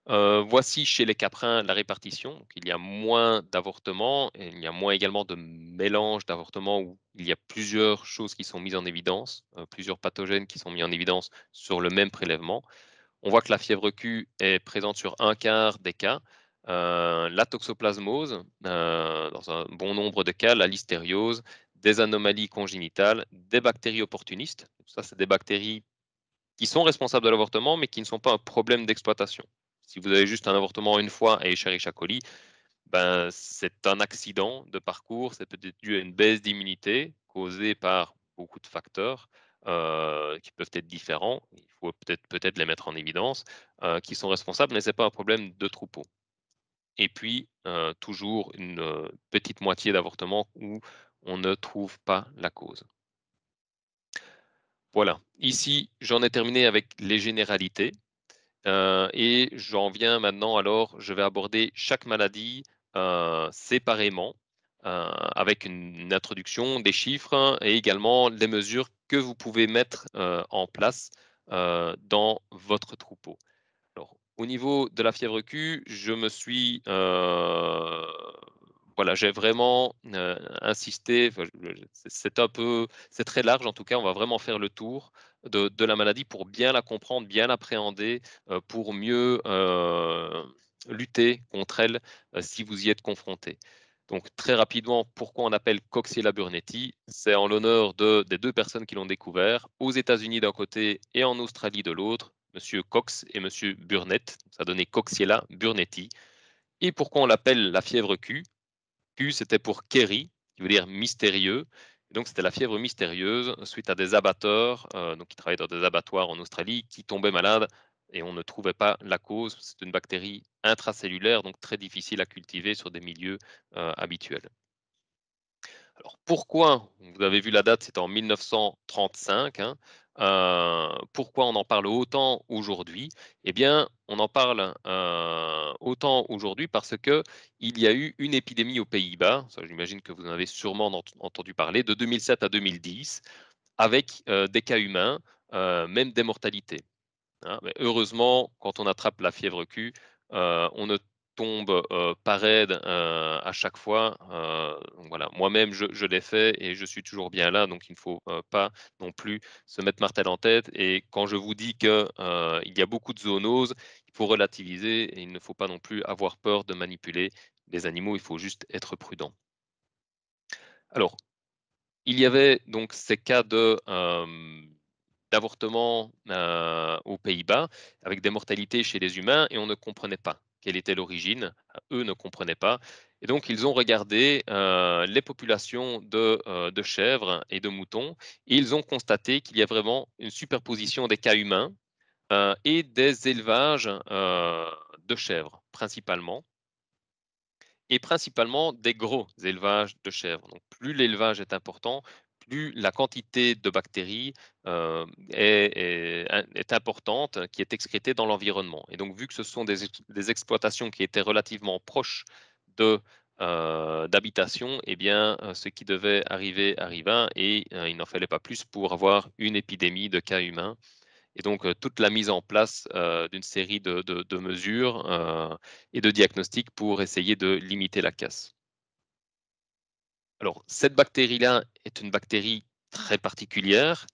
Voici chez les caprins la répartition. Donc, il y a moins d'avortements et il y a moins également de mélange d'avortements où il y a plusieurs choses qui sont mises en évidence, plusieurs pathogènes qui sont mis en évidence sur le même prélèvement. On voit que la fièvre Q est présente sur un quart des cas, la toxoplasmose, dans un bon nombre de cas, la listériose, des anomalies congénitales, des bactéries opportunistes. Ça, c'est des bactéries qui sont responsables de l'avortement, mais qui ne sont pas un problème d'exploitation. Si vous avez juste un avortement une fois et Escherichia coli, ben, c'est un accident de parcours, c'est peut-être dû à une baisse d'immunité causée par beaucoup de facteurs qui peuvent être différents. Il faut peut-être les mettre en évidence, qui sont responsables, mais ce n'est pas un problème de troupeau. Et puis, toujours une petite moitié d'avortements où on ne trouve pas la cause. Voilà. Ici, j'en ai terminé avec les généralités. Et j'en viens maintenant alors, je vais aborder chaque maladie, séparément, avec une introduction, des chiffres et également les mesures que vous pouvez mettre, en place, dans votre troupeau. Alors, au niveau de la fièvre Q, je me suis, voilà, j'ai vraiment, insisté, enfin, je c'est un peu c'est très large en tout cas, on va vraiment faire le tour de la maladie pour bien la comprendre, bien l'appréhender, pour mieux, lutter contre elle, si vous y êtes confronté. Donc très rapidement, pourquoi on appelle Coxiella burnetii? C'est en l'honneur des 2 personnes qui l'ont découvert, aux États-Unis d'un côté et en Australie de l'autre, monsieur Cox et monsieur Burnett. Ça donnait Coxiella burnetii. Et pourquoi on l'appelle la fièvre Q? Q, c'était pour Kerry, qui veut dire mystérieux. Et donc, c'était la fièvre mystérieuse suite à des abatteurs, donc qui travaillaient dans des abattoirs en Australie, qui tombaient malades et on ne trouvait pas la cause. C'est une bactérie intracellulaire, donc très difficile à cultiver sur des milieux habituels. Alors pourquoi, vous avez vu la date, c'était en 1935, hein, pourquoi on en parle autant aujourd'hui? Eh bien, on en parle, autant aujourd'hui parce que il y a eu une épidémie aux Pays-Bas, ça j'imagine que vous en avez sûrement entendu parler, de 2007 à 2010 avec, des cas humains, même des mortalités. Hein, mais heureusement, quand on attrape la fièvre Q, on ne tombe, pas raide, à chaque fois, donc voilà. Moi-même, je l'ai fait et je suis toujours bien là, donc il ne faut, pas non plus se mettre martel en tête et quand je vous dis que, il y a beaucoup de zoonoses, il faut relativiser et il ne faut pas non plus avoir peur de manipuler les animaux, il faut juste être prudent. Alors, il y avait donc ces cas d'avortement, aux Pays-Bas avec des mortalités chez les humains et on ne comprenait pas quelle était l'origine. Eux ne comprenaient pas et donc ils ont regardé, les populations de chèvres et de moutons et ils ont constaté qu'il y a vraiment une superposition des cas humains, et des élevages, de chèvres principalement et principalement des gros élevages de chèvres. Donc plus l'élevage est important, plus la quantité de bactéries, est importante, qui est excrétée dans l'environnement. Et donc vu que ce sont des exploitations qui étaient relativement proches de, d'habitations, eh bien, ce qui devait arriver arriva et il n'en fallait pas plus pour avoir une épidémie de cas humains et donc, toute la mise en place, d'une série de mesures, et de diagnostics pour essayer de limiter la casse. Alors, cette bactérie-là est une bactérie très particulière,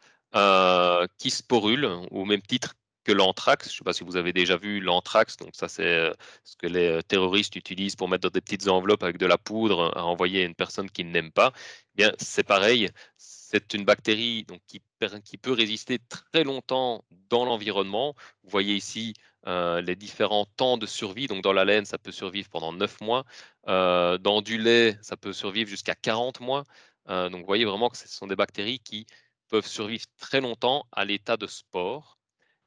qui sporule au même titre que l'anthrax. Je ne sais pas si vous avez déjà vu l'anthrax, donc ça c'est, ce que les, terroristes utilisent pour mettre dans des petites enveloppes avec de la poudre à envoyer à une personne qu'ils n'aiment pas. Eh bien, c'est pareil, c'est une bactérie donc qui peut résister très longtemps dans l'environnement. Vous voyez ici, les différents temps de survie, donc dans la laine, ça peut survivre pendant 9 mois. Dans du lait, ça peut survivre jusqu'à 40 mois. Donc vous voyez vraiment que ce sont des bactéries qui peuvent survivre très longtemps à l'état de spore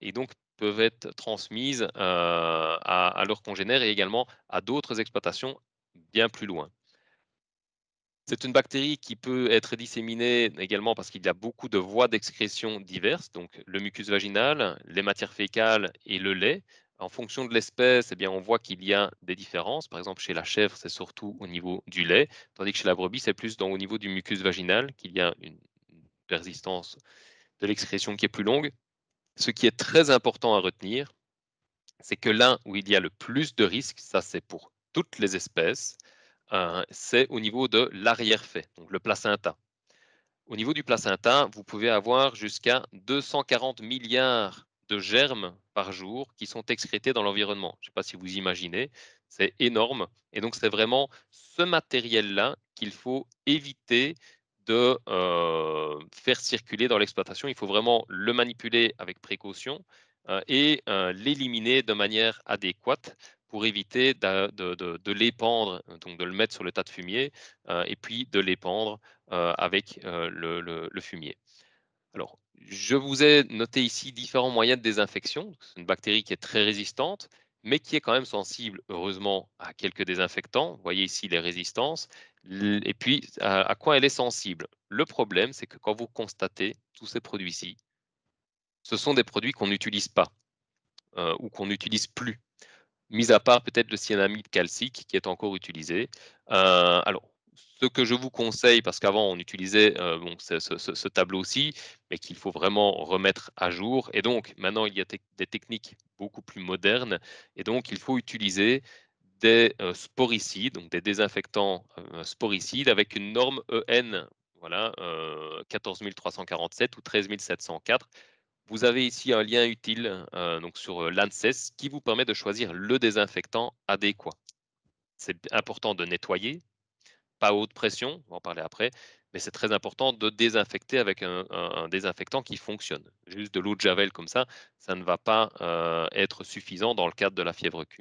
et donc peuvent être transmises, à leurs congénères et également à d'autres exploitations bien plus loin. C'est une bactérie qui peut être disséminée également parce qu'il y a beaucoup de voies d'excrétion diverses, donc le mucus vaginal, les matières fécales et le lait. En fonction de l'espèce, eh bien, on voit qu'il y a des différences. Par exemple, chez la chèvre, c'est surtout au niveau du lait, tandis que chez la brebis, c'est plus au niveau du mucus vaginal qu'il y a une persistance de l'excrétion qui est plus longue. Ce qui est très important à retenir, c'est que là où il y a le plus de risques, ça c'est pour toutes les espèces, c'est au niveau de l'arrière-fait, donc le placenta. Au niveau du placenta, vous pouvez avoir jusqu'à 240 milliards de germes par jour qui sont excrétés dans l'environnement. Je ne sais pas si vous imaginez, c'est énorme. Et donc, c'est vraiment ce matériel-là qu'il faut éviter de faire circuler dans l'exploitation. Il faut vraiment le manipuler avec précaution et l'éliminer de manière adéquate pour éviter de l'épandre, donc de le mettre sur le tas de fumier et puis de l'épandre avec le fumier. Alors, je vous ai noté ici différents moyens de désinfection. C'est une bactérie qui est très résistante, mais qui est quand même sensible, heureusement, à quelques désinfectants. Vous voyez ici les résistances. Et puis, à quoi elle est sensible? Le problème, c'est que quand vous constatez tous ces produits-ci, Ce sont des produits qu'on n'utilise pas, ou qu'on n'utilise plus. Mis à part peut-être le cyanamide calcique qui est encore utilisé. Alors, ce que je vous conseille, parce qu'avant on utilisait bon, ce tableau-ci, mais qu'il faut vraiment remettre à jour. Et donc, maintenant, il y a des techniques beaucoup plus modernes. Et donc, il faut utiliser des sporicides, donc des désinfectants sporicides avec une norme EN, voilà, 14 347 ou 13 704. Vous avez ici un lien utile donc sur l'ANSES qui vous permet de choisir le désinfectant adéquat. C'est important de nettoyer, pas à haute pression, on va en parler après, mais c'est très important de désinfecter avec un désinfectant qui fonctionne. Juste de l'eau de javel comme ça ne va pas être suffisant dans le cadre de la fièvre Q.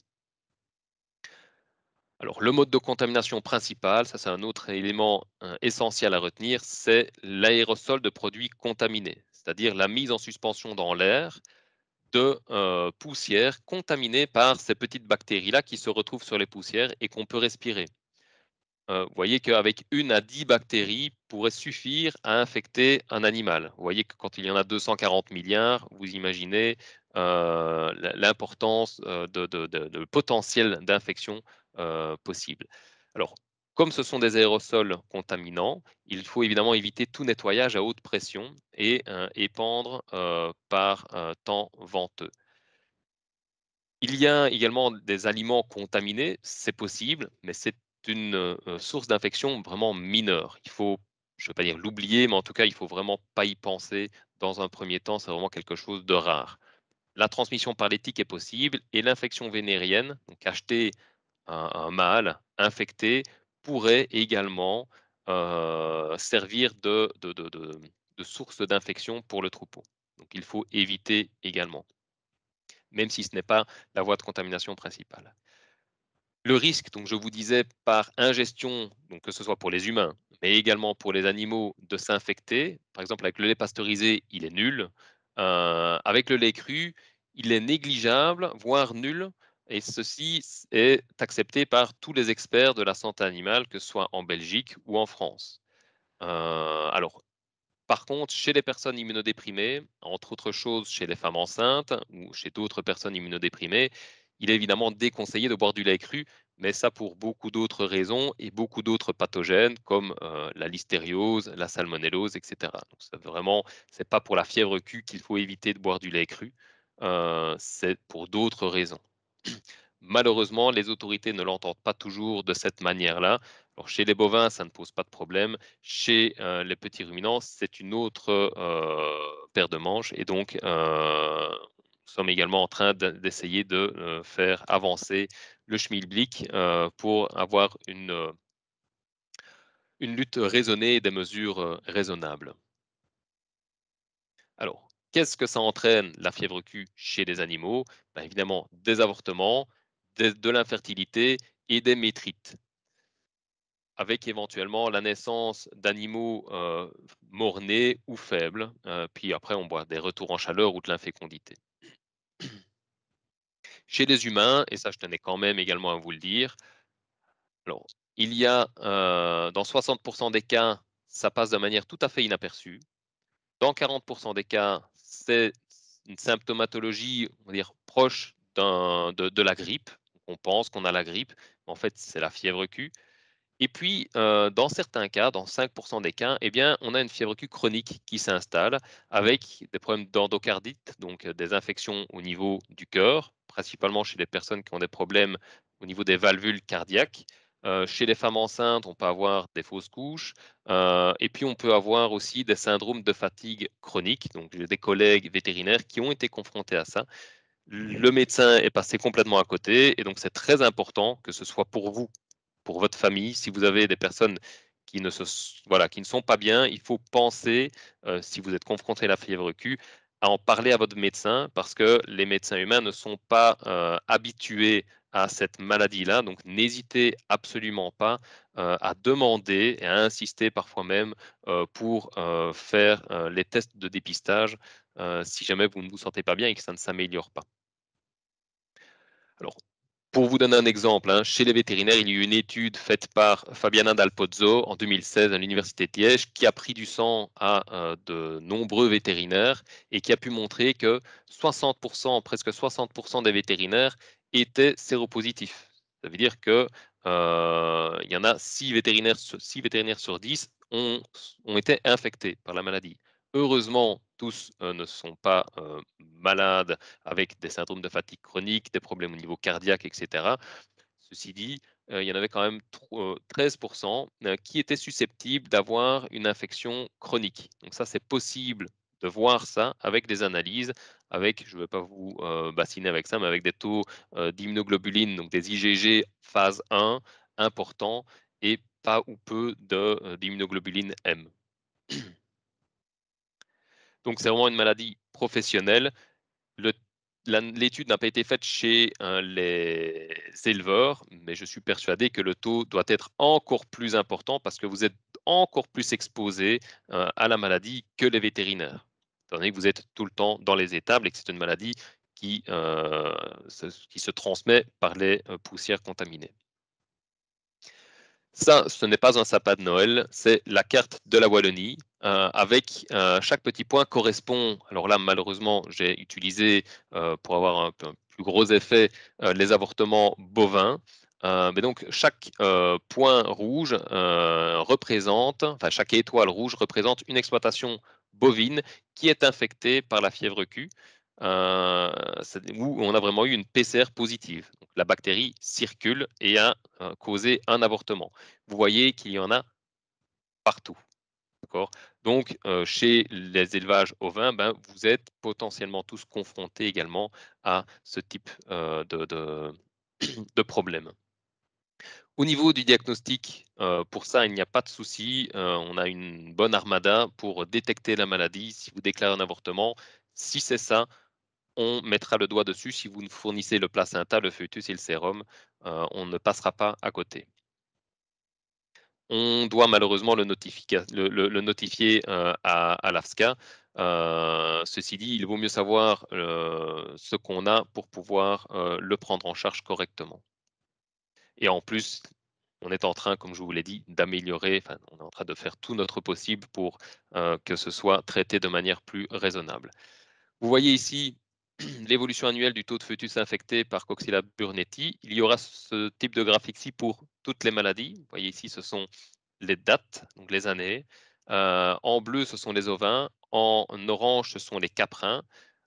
Alors, le mode de contamination principal, ça c'est un autre élément essentiel à retenir, c'est l'aérosol de produits contaminés, c'est-à-dire la mise en suspension dans l'air de poussière contaminée par ces petites bactéries-là qui se retrouvent sur les poussières et qu'on peut respirer. Vous voyez qu'avec 1 à 10 bactéries pourrait suffire à infecter un animal. Vous voyez que quand il y en a 240 milliards, vous imaginez l'importance de potentiel d'infection possible. Alors, comme ce sont des aérosols contaminants, il faut évidemment éviter tout nettoyage à haute pression et épandre par temps venteux. Il y a également des aliments contaminés, c'est possible, mais c'est une source d'infection vraiment mineure. Il faut, je ne vais pas dire l'oublier, mais en tout cas, il faut vraiment pas y penser dans un premier temps, c'est vraiment quelque chose de rare. La transmission par l'éthique est possible et l'infection vénérienne, donc acheter un mâle infecté, pourrait également servir de source d'infection pour le troupeau. Donc il faut éviter également, même si ce n'est pas la voie de contamination principale. Le risque, donc je vous disais, par ingestion, donc que ce soit pour les humains, mais également pour les animaux, de s'infecter, par exemple avec le lait pasteurisé, il est nul. Avec le lait cru, il est négligeable, voire nul, et ceci est accepté par tous les experts de la santé animale, que ce soit en Belgique ou en France. Alors, par contre, chez les personnes immunodéprimées, entre autres choses chez les femmes enceintes ou chez d'autres personnes immunodéprimées, il est évidemment déconseillé de boire du lait cru, mais ça pour beaucoup d'autres raisons et beaucoup d'autres pathogènes comme la listériose, la salmonellose, etc. Donc ça, vraiment, c'est pas pour la fièvre Q qu'il faut éviter de boire du lait cru, c'est pour d'autres raisons. Malheureusement, les autorités ne l'entendent pas toujours de cette manière-là. Alors, chez les bovins, ça ne pose pas de problème. Chez les petits ruminants, c'est une autre paire de manches. Et donc, nous sommes également en train d'essayer de faire avancer le schmilblick pour avoir une lutte raisonnée et des mesures raisonnables. Alors, qu'est-ce que ça entraîne, la fièvre Q, chez les animaux? Ben, évidemment, des avortements, de l'infertilité et des métrites, avec éventuellement la naissance d'animaux mort-nés ou faibles. Puis après, on voit des retours en chaleur ou de l'infécondité. Chez les humains, et ça je tenais quand même également à vous le dire, alors, il y a dans 60% des cas, ça passe de manière tout à fait inaperçue. Dans 40% des cas, c'est une symptomatologie, on va dire, proche de la grippe. On pense qu'on a la grippe, mais en fait, c'est la fièvre Q. Et puis, dans certains cas, dans 5% des cas, eh bien, on a une fièvre Q chronique qui s'installe avec des problèmes d'endocardite, donc des infections au niveau du cœur, principalement chez les personnes qui ont des problèmes au niveau des valvules cardiaques. Chez les femmes enceintes, on peut avoir des fausses couches. Et puis, on peut avoir aussi des syndromes de fatigue chronique. Donc, j'ai des collègues vétérinaires qui ont été confrontés à ça. Le médecin est passé complètement à côté. Et donc, c'est très important que ce soit pour vous, pour votre famille. Si vous avez des personnes qui voilà, qui ne sont pas bien, il faut penser, si vous êtes confronté à la fièvre Q, à en parler à votre médecin parce que les médecins humains ne sont pas habitués à cette maladie-là. Donc, n'hésitez absolument pas à demander et à insister parfois même pour faire les tests de dépistage si jamais vous ne vous sentez pas bien et que ça ne s'améliore pas. Alors, Pour vous donner un exemple, hein, chez les vétérinaires, il y a eu une étude faite par Fabiana Dal Pozzo en 2016 à l'Université de Liège qui a pris du sang à de nombreux vétérinaires et qui a pu montrer que 60%, presque 60% des vétérinaires étaient séropositifs. Ça veut dire que il y en a 6 vétérinaires sur 10 ont été infectés par la maladie. Heureusement, tous ne sont pas malades avec des syndromes de fatigue chronique, des problèmes au niveau cardiaque, etc. Ceci dit, il y en avait quand même 13% qui étaient susceptibles d'avoir une infection chronique. Donc ça, c'est possible de voir ça avec des analyses, avec, je ne vais pas vous bassiner avec ça, mais avec des taux d'immunoglobuline, donc des IgG phase 1 importants et pas ou peu d'immunoglobuline M. Donc c'est vraiment une maladie professionnelle. L'étude n'a pas été faite chez les éleveurs, mais je suis persuadé que le taux doit être encore plus important parce que vous êtes encore plus exposé à la maladie que les vétérinaires, étant donné que vous êtes tout le temps dans les étables et que c'est une maladie qui se transmet par les poussières contaminées. Ça, ce n'est pas un sapin de Noël, c'est la carte de la Wallonie. Avec chaque petit point correspond, alors là malheureusement j'ai utilisé pour avoir un plus gros effet les avortements bovins. Mais donc chaque point rouge représente, enfin chaque étoile rouge représente une exploitation bovine qui est infectée par la fièvre Q, où on a vraiment eu une PCR positive. Donc, la bactérie circule et a causé un avortement. Vous voyez qu'il y en a partout. Donc, chez les élevages ovins, ben, vous êtes potentiellement tous confrontés également à ce type de problème. Au niveau du diagnostic, pour ça, il n'y a pas de souci. On a une bonne armada pour détecter la maladie. Si vous déclarez un avortement, si c'est ça, on mettra le doigt dessus. Si vous nous fournissez le placenta, le fœtus et le sérum, on ne passera pas à côté. On doit malheureusement le notifier à l'AFSCA. Ceci dit, il vaut mieux savoir ce qu'on a pour pouvoir le prendre en charge correctement. Et en plus, on est en train, comme je vous l'ai dit, d'améliorer, enfin, on est en train de faire tout notre possible pour que ce soit traité de manière plus raisonnable. Vous voyez ici l'évolution annuelle du taux de fœtus infecté par Coxella burnetii. Il y aura ce type de graphique-ci pour toutes les maladies. Vous voyez ici, ce sont les dates, donc les années. En bleu, ce sont les ovins. En orange, ce sont les caprins.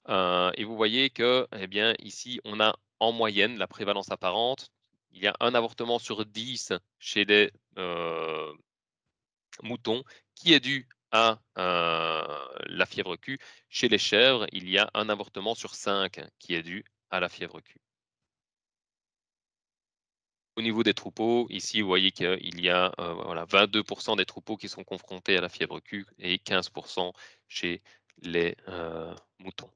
Et vous voyez que, eh bien, ici, on a en moyenne la prévalence apparente. Il y a un avortement sur 10 chez les moutons qui est dû à la fièvre Q. Chez les chèvres, il y a un avortement sur 5 qui est dû à la fièvre Q. Au niveau des troupeaux, ici, vous voyez qu'il y a voilà, 22% des troupeaux qui sont confrontés à la fièvre Q et 15% chez les moutons.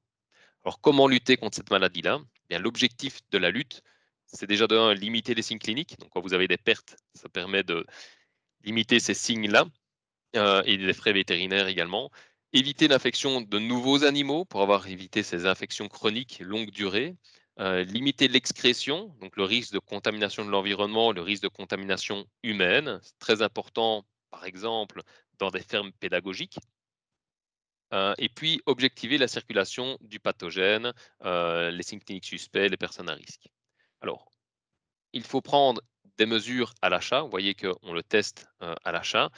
Alors, comment lutter contre cette maladie-là? Bien, l'objectif de la lutte, c'est déjà de limiter les signes cliniques. Donc, quand vous avez des pertes, ça permet de limiter ces signes-là et les frais vétérinaires également. Éviter l'infection de nouveaux animaux pour avoir évité ces infections chroniques longue durée. Limiter l'excrétion, donc le risque de contamination de l'environnement, le risque de contamination humaine. C'est très important, par exemple, dans des fermes pédagogiques. Et puis, objectiver la circulation du pathogène, les signes cliniques suspects, les personnes à risque. Alors, il faut prendre des mesures à l'achat. Vous voyez qu'on le teste à l'achat.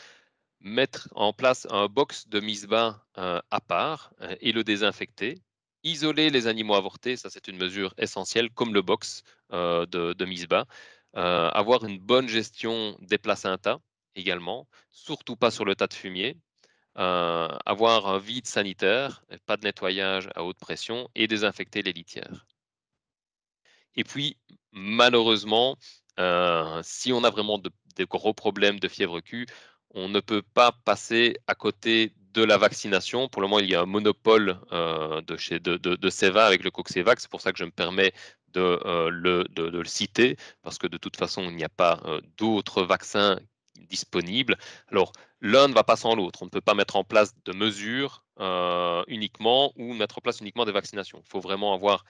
Mettre en place un box de mise bas à part et le désinfecter. Isoler les animaux avortés, ça c'est une mesure essentielle, comme le box de mise bas. Avoir une bonne gestion des placentas également, surtout pas sur le tas de fumier. Avoir un vide sanitaire, pas de nettoyage à haute pression et désinfecter les litières. Et puis, malheureusement, si on a vraiment de gros problèmes de fièvre Q, on ne peut pas passer à côté de la vaccination. Pour le moment, il y a un monopole de Ceva avec le Coxevax. C'est pour ça que je me permets de le citer, parce que de toute façon, il n'y a pas d'autres vaccins disponibles. Alors, l'un ne va pas sans l'autre. On ne peut pas mettre en place de mesures uniquement ou mettre en place uniquement des vaccinations. Il faut vraiment avoir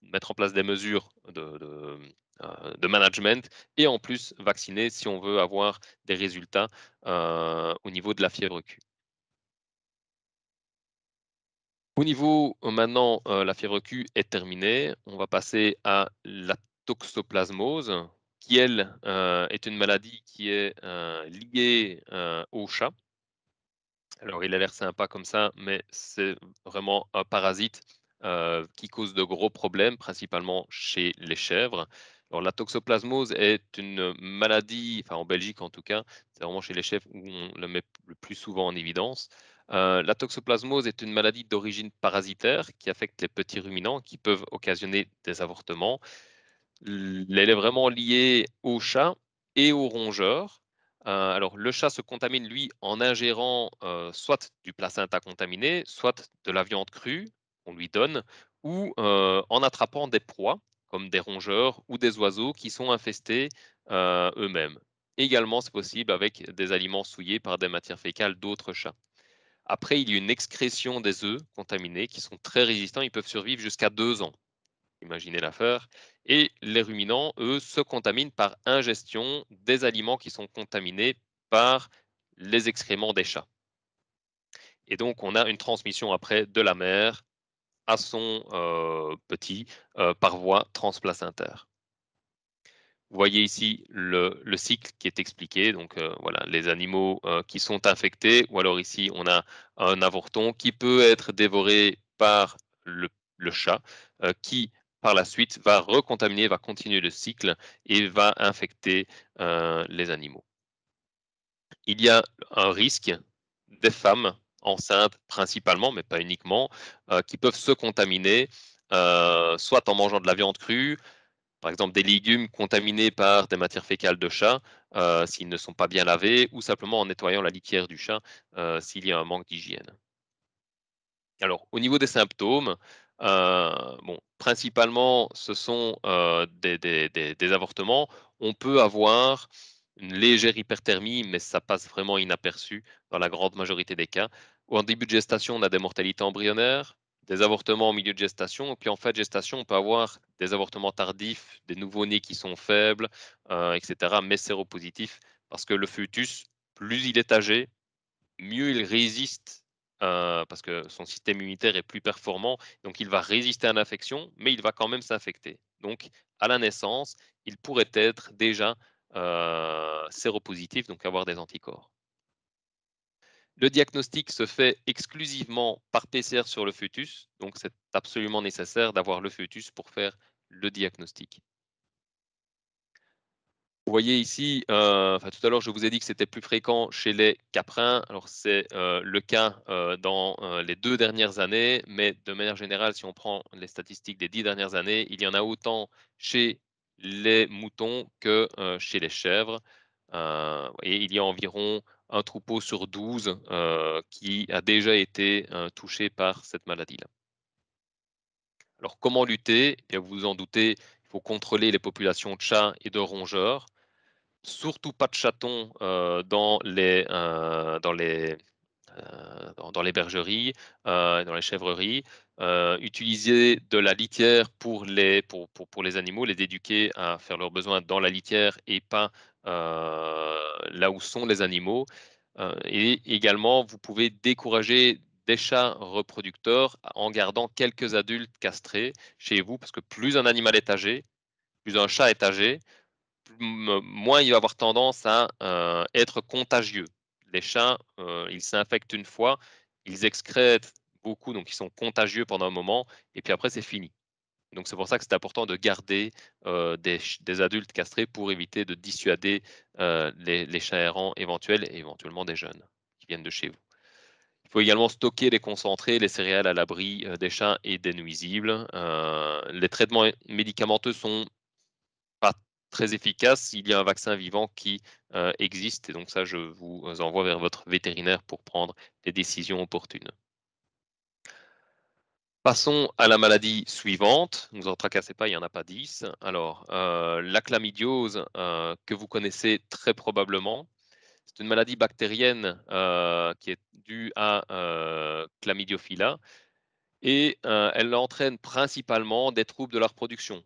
mettre en place des mesures de management et en plus vacciner si on veut avoir des résultats au niveau de la fièvre Q. Au niveau maintenant, la fièvre Q est terminée, on va passer à la toxoplasmose qui elle, est une maladie qui est, liée, au chat. Alors il a l'air sympa comme ça, mais c'est vraiment un parasite, qui cause de gros problèmes, principalement chez les chèvres. Alors la toxoplasmose est une maladie, enfin en Belgique en tout cas, c'est vraiment chez les chèvres où on le met le plus souvent en évidence. La toxoplasmose est une maladie d'origine parasitaire qui affecte les petits ruminants, qui peuvent occasionner des avortements. Elle est vraiment liée au chat et aux rongeurs. Alors le chat se contamine lui en ingérant, soit du placenta contaminé, soit de la viande crue qu'on lui donne ou, en attrapant des proies comme des rongeurs ou des oiseaux qui sont infestés, eux-mêmes. Également, c'est possible avec des aliments souillés par des matières fécales d'autres chats. Après, il y a une excrétion des œufs contaminés qui sont très résistants, ils peuvent survivre jusqu'à 2 ans. Imaginez l'affaire. Et les ruminants, eux, se contaminent par ingestion des aliments qui sont contaminés par les excréments des chats. Et donc, on a une transmission après de la mère à son petit par voie transplacentaire. Vous voyez ici le cycle qui est expliqué. Donc voilà, les animaux qui sont infectés, ou alors ici on a un avorton qui peut être dévoré par le chat, qui par la suite va recontaminer, va continuer le cycle et va infecter les animaux. Il y a un risque des femmes enceintes principalement, mais pas uniquement, qui peuvent se contaminer, soit en mangeant de la viande crue, par exemple des légumes contaminés par des matières fécales de chat, s'ils ne sont pas bien lavés, ou simplement en nettoyant la litière du chat, s'il y a un manque d'hygiène. Alors, au niveau des symptômes, bon, principalement, ce sont des avortements. On peut avoir une légère hyperthermie, mais ça passe vraiment inaperçu dans la grande majorité des cas. Ou en début de gestation, on a des mortalités embryonnaires, des avortements au milieu de gestation, et puis en fin de gestation, on peut avoir des avortements tardifs, des nouveau-nés qui sont faibles, etc., mais séropositifs, parce que le fœtus, plus il est âgé, mieux il résiste, parce que son système immunitaire est plus performant, donc il va résister à l'infection, mais il va quand même s'infecter. Donc à la naissance, il pourrait être déjà, séropositif, donc avoir des anticorps. Le diagnostic se fait exclusivement par PCR sur le fœtus, donc c'est absolument nécessaire d'avoir le fœtus pour faire le diagnostic. Vous voyez ici, enfin tout à l'heure je vous ai dit que c'était plus fréquent chez les caprins. Alors c'est, le cas, dans, les 2 dernières années, mais de manière générale, si on prend les statistiques des 10 dernières années, il y en a autant chez les moutons que, chez les chèvres. Et il y a environ un troupeau sur 12 qui a déjà été, touché par cette maladie-là. Alors comment lutter? Eh bien vous vous en doutez, il faut contrôler les populations de chats et de rongeurs. Surtout pas de chatons, dans les bergeries, dans les chèvreries. Utiliser de la litière pour les animaux, les éduquer à faire leurs besoins dans la litière et pas, là où sont les animaux. Et également, vous pouvez décourager des chats reproducteurs en gardant quelques adultes castrés chez vous, parce que plus un animal est âgé, plus un chat est âgé, moins il va avoir tendance à être contagieux. Les chats, ils s'infectent une fois, ils excrètent beaucoup, donc ils sont contagieux pendant un moment, et puis après c'est fini. Donc c'est pour ça que c'est important de garder des adultes castrés pour éviter de dissuader les chats errants éventuels et éventuellement des jeunes qui viennent de chez vous. Il faut également stocker les concentrés, les céréales à l'abri des chats et des nuisibles. Les traitements médicamenteux sont pas très efficace. Il y a un vaccin vivant qui existe et donc ça, je vous envoie vers votre vétérinaire pour prendre les décisions opportunes. Passons à la maladie suivante. Ne vous en tracassez pas, il n'y en a pas 10. Alors, la chlamydiose, que vous connaissez très probablement. C'est une maladie bactérienne qui est due à Chlamydophila. et elle entraîne principalement des troubles de la reproduction.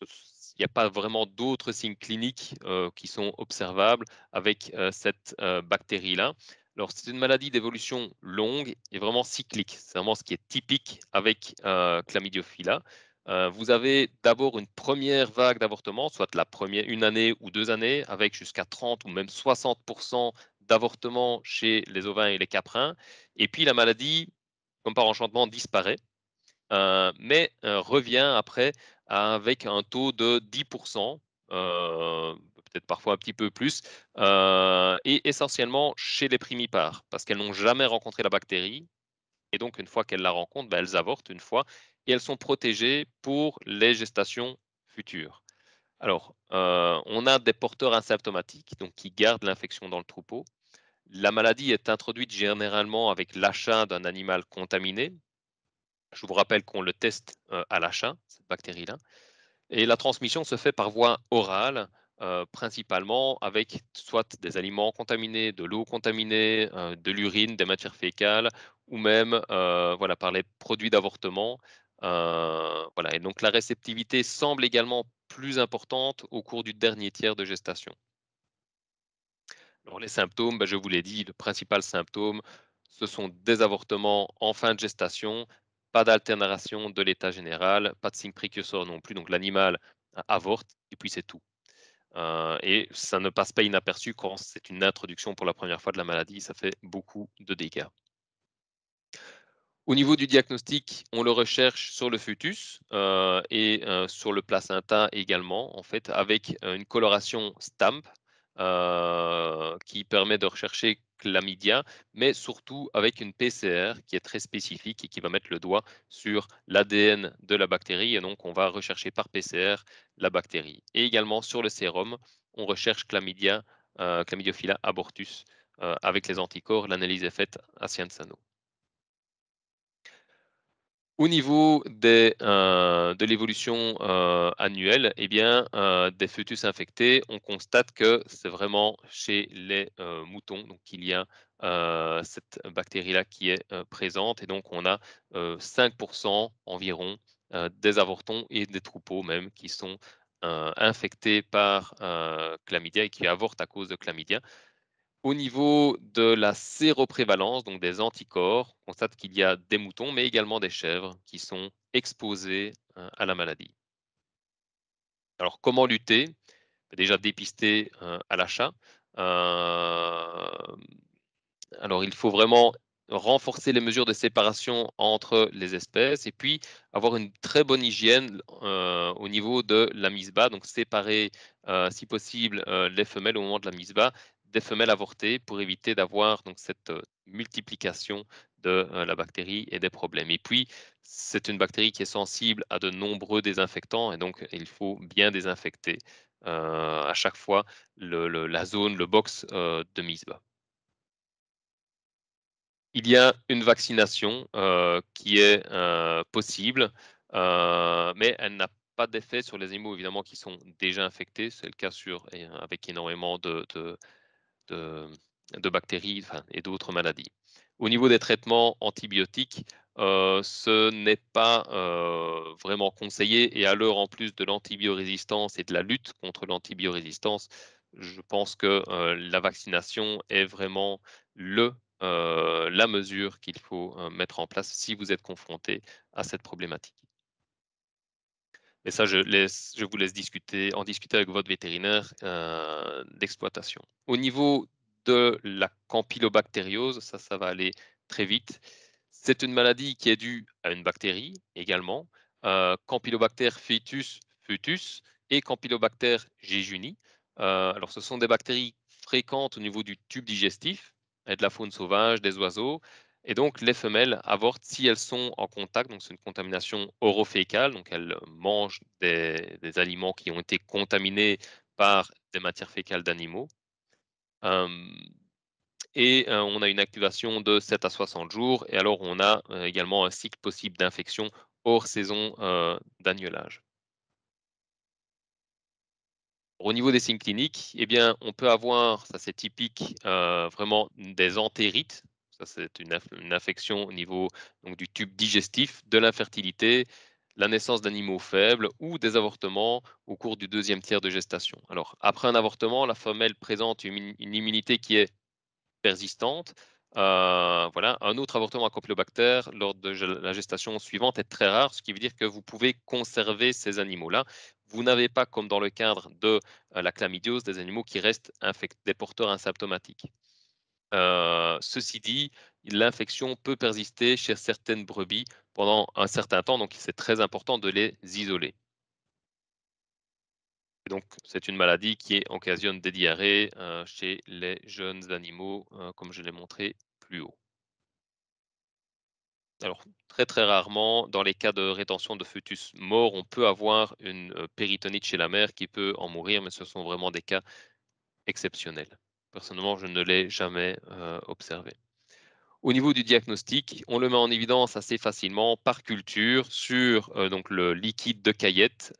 Il n'y a pas vraiment d'autres signes cliniques qui sont observables avec cette bactérie-là. Alors, c'est une maladie d'évolution longue et vraiment cyclique. C'est vraiment ce qui est typique avec Chlamydophila. Vous avez d'abord une première vague d'avortement, soit la première une année ou 2 années, avec jusqu'à 30 ou même 60 d'avortements chez les ovins et les caprins. Et puis la maladie, comme par enchantement, disparaît, mais revient après avec un taux de 10%, peut-être parfois un petit peu plus, et essentiellement chez les primipares, parce qu'elles n'ont jamais rencontré la bactérie. Et donc, une fois qu'elles la rencontrent, ben, elles avortent une fois et elles sont protégées pour les gestations futures. Alors, on a des porteurs asymptomatiques, donc qui gardent l'infection dans le troupeau. La maladie est introduite généralement avec l'achat d'un animal contaminé. Je vous rappelle qu'on le teste à l'achat, cette bactérie-là. Et la transmission se fait par voie orale, principalement avec soit des aliments contaminés, de l'eau contaminée, de l'urine, des matières fécales, ou même voilà, par les produits d'avortement. Voilà. Et donc la réceptivité semble également plus importante au cours du dernier tiers de gestation. Alors les symptômes, je vous l'ai dit, le principal symptôme, ce sont des avortements en fin de gestation, pas d'altération de l'état général, pas de signe précurseur non plus, donc l'animal avorte et puis c'est tout. Et ça ne passe pas inaperçu quand c'est une introduction pour la première fois de la maladie, ça fait beaucoup de dégâts. Au niveau du diagnostic, on le recherche sur le fœtus et sur le placenta également, en fait, avec une coloration STAMP qui permet de rechercher chlamydia, mais surtout avec une PCR qui est très spécifique et qui va mettre le doigt sur l'ADN de la bactérie. Et donc, on va rechercher par PCR la bactérie. Et également sur le sérum, on recherche chlamydia, Chlamydophila abortus avec les anticorps. L'analyse est faite à Cienzano. Au niveau de l'évolution annuelle, eh bien, des fœtus infectés, on constate que c'est vraiment chez les moutons, donc il y a cette bactérie-là qui est présente, et donc on a 5% environ des avortons et des troupeaux même qui sont infectés par chlamydia et qui avortent à cause de chlamydia. Au niveau de la séroprévalence, donc des anticorps, on constate qu'il y a des moutons, mais également des chèvres qui sont exposés à la maladie. Alors, comment lutter? Déjà dépister à l'achat. Alors, il faut vraiment renforcer les mesures de séparation entre les espèces et puis avoir une très bonne hygiène au niveau de la mise bas, donc séparer si possible les femelles au moment de la mise bas des femelles avortées pour éviter d'avoir donc cette multiplication de la bactérie et des problèmes. Et puis, c'est une bactérie qui est sensible à de nombreux désinfectants et donc il faut bien désinfecter à chaque fois la zone, le box de mise bas. Il y a une vaccination qui est possible, mais elle n'a pas d'effet sur les animaux évidemment qui sont déjà infectés. C'est le cas avec énormément de de bactéries, enfin, et d'autres maladies. Au niveau des traitements antibiotiques, ce n'est pas vraiment conseillé, et à l'heure en plus de l'antibiorésistance et de la lutte contre l'antibiorésistance, je pense que la vaccination est vraiment la mesure qu'il faut mettre en place si vous êtes confronté à cette problématique. Mais ça, je vous laisse en discuter avec votre vétérinaire d'exploitation. Au niveau de la campylobactériose, ça va aller très vite. C'est une maladie qui est due à une bactérie également, Campylobacter foetus et Campylobacter jejuni. Alors, ce sont des bactéries fréquentes au niveau du tube digestif et de la faune sauvage, des oiseaux. Et donc, les femelles avortent si elles sont en contact, donc c'est une contamination orofécale, donc elles mangent des aliments qui ont été contaminés par des matières fécales d'animaux. Et on a une activation de 7 à 60 jours, et alors on a également un cycle possible d'infection hors saison d'agnelage. Au niveau des signes cliniques, eh bien, on peut avoir, ça c'est typique, vraiment des entérites. Ça, c'est une infection au niveau donc, du tube digestif, de l'infertilité, la naissance d'animaux faibles ou des avortements au cours du deuxième tiers de gestation. Alors, après un avortement, la femelle présente une immunité qui est persistante. Voilà. Un autre avortement à Campylobacter lors de la gestation suivante est très rare, ce qui veut dire que vous pouvez conserver ces animaux-là. Vous n'avez pas, comme dans le cadre de la chlamydiose, des animaux qui restent des porteurs asymptomatiques. Ceci dit, l'infection peut persister chez certaines brebis pendant un certain temps, donc c'est très important de les isoler. Et donc, c'est une maladie qui occasionne des diarrhées chez les jeunes animaux, comme je l'ai montré plus haut. Alors, très très rarement, dans les cas de rétention de fœtus morts, on peut avoir une péritonite chez la mère qui peut en mourir, mais ce sont vraiment des cas exceptionnels. Personnellement, je ne l'ai jamais observé. Au niveau du diagnostic, on le met en évidence assez facilement par culture sur donc le liquide de caillette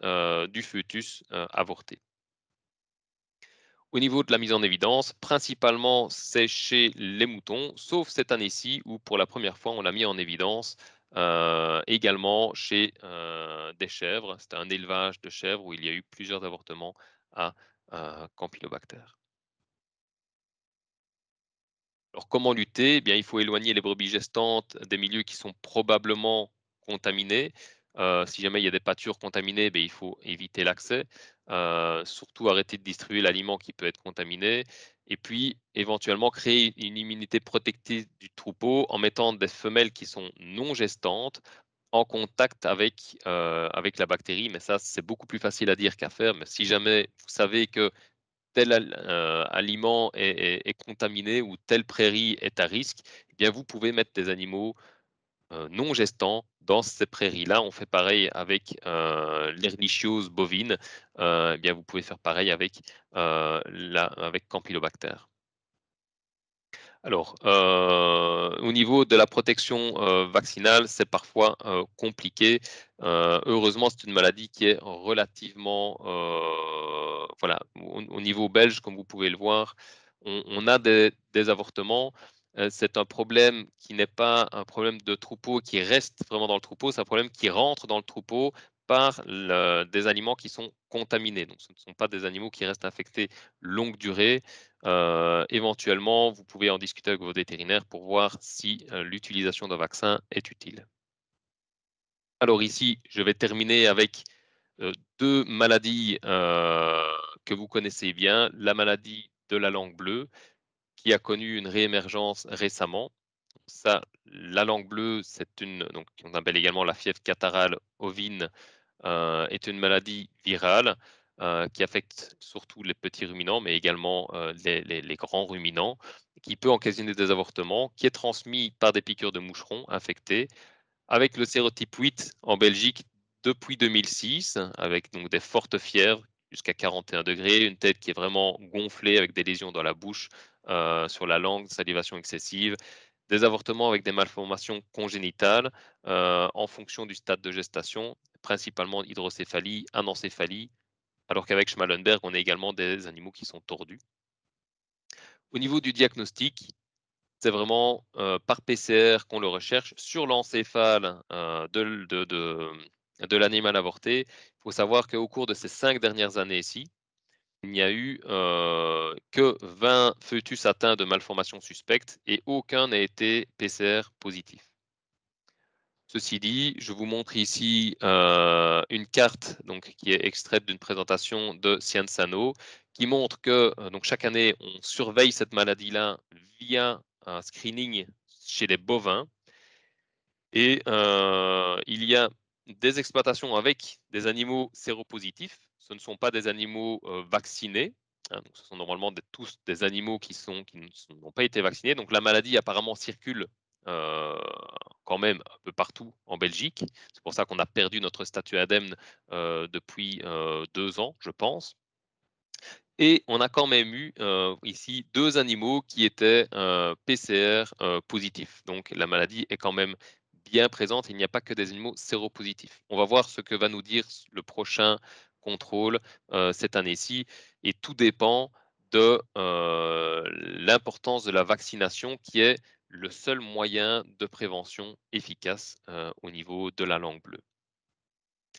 du fœtus avorté. Au niveau de la mise en évidence, principalement c'est chez les moutons, sauf cette année-ci où pour la première fois on l'a mis en évidence également chez des chèvres. C'était un élevage de chèvres où il y a eu plusieurs avortements à Campylobacter. Alors comment lutter? Eh bien, il faut éloigner les brebis gestantes des milieux qui sont probablement contaminés. Si jamais il y a des pâtures contaminées, il faut éviter l'accès. Surtout arrêter de distribuer l'aliment qui peut être contaminé et puis éventuellement créer une immunité protective du troupeau en mettant des femelles qui sont non gestantes en contact avec la bactérie. Mais ça, c'est beaucoup plus facile à dire qu'à faire. Mais si jamais vous savez que tel aliment est contaminé ou telle prairie est à risque, eh bien vous pouvez mettre des animaux non gestants dans ces prairies-là. On fait pareil avec l'Ehrlichiose bovine. Eh bien vous pouvez faire pareil avec Campylobacter. Alors, au niveau de la protection vaccinale, c'est parfois compliqué. Heureusement, c'est une maladie qui est relativement, voilà, au niveau belge, comme vous pouvez le voir, on a des avortements. C'est un problème qui n'est pas un problème de troupeau qui reste vraiment dans le troupeau, c'est un problème qui rentre dans le troupeau par des aliments qui sont contaminés. Donc, ce ne sont pas des animaux qui restent infectés longue durée. Éventuellement, vous pouvez en discuter avec vos vétérinaires pour voir si l'utilisation d'un vaccin est utile. Alors ici, je vais terminer avec 2 maladies que vous connaissez bien. La maladie de la langue bleue qui a connu une réémergence récemment. Ça, la langue bleue, c'est donc qu'on appelle également la fièvre catarrhale ovine, est une maladie virale qui affecte surtout les petits ruminants, mais également les grands ruminants, qui peut occasionner des avortements, qui est transmis par des piqûres de moucherons infectés, avec le sérotype 8 en Belgique depuis 2006, avec donc des fortes fièvres jusqu'à 41 degrés, une tête qui est vraiment gonflée avec des lésions dans la bouche, sur la langue, salivation excessive, des avortements avec des malformations congénitales en fonction du stade de gestation, principalement hydrocéphalie, anencéphalie, alors qu'avec Schmallenberg, on a également des animaux qui sont tordus. Au niveau du diagnostic, c'est vraiment par PCR qu'on le recherche sur l'encéphale de l'animal avorté. Il faut savoir qu'au cours de ces 5 dernières années-ci, il n'y a eu que 20 fœtus atteints de malformations suspectes et aucun n'a été PCR positif. Ceci dit, je vous montre ici une carte donc, qui est extraite d'une présentation de Sciensano qui montre que donc, chaque année, on surveille cette maladie-là via un screening chez les bovins. Et il y a des exploitations avec des animaux séropositifs. Ce ne sont pas des animaux vaccinés. Hein, donc ce sont normalement tous des animaux qui n'ont pas été vaccinés. Donc la maladie apparemment circule euh, quand même un peu partout en Belgique. C'est pour ça qu'on a perdu notre statut indemne depuis 2 ans, je pense. Et on a quand même eu ici 2 animaux qui étaient PCR positifs. Donc la maladie est quand même bien présente. Il n'y a pas que des animaux séropositifs. On va voir ce que va nous dire le prochain contrôle cette année-ci. Et tout dépend de l'importance de la vaccination qui est le seul moyen de prévention efficace, au niveau de la langue bleue.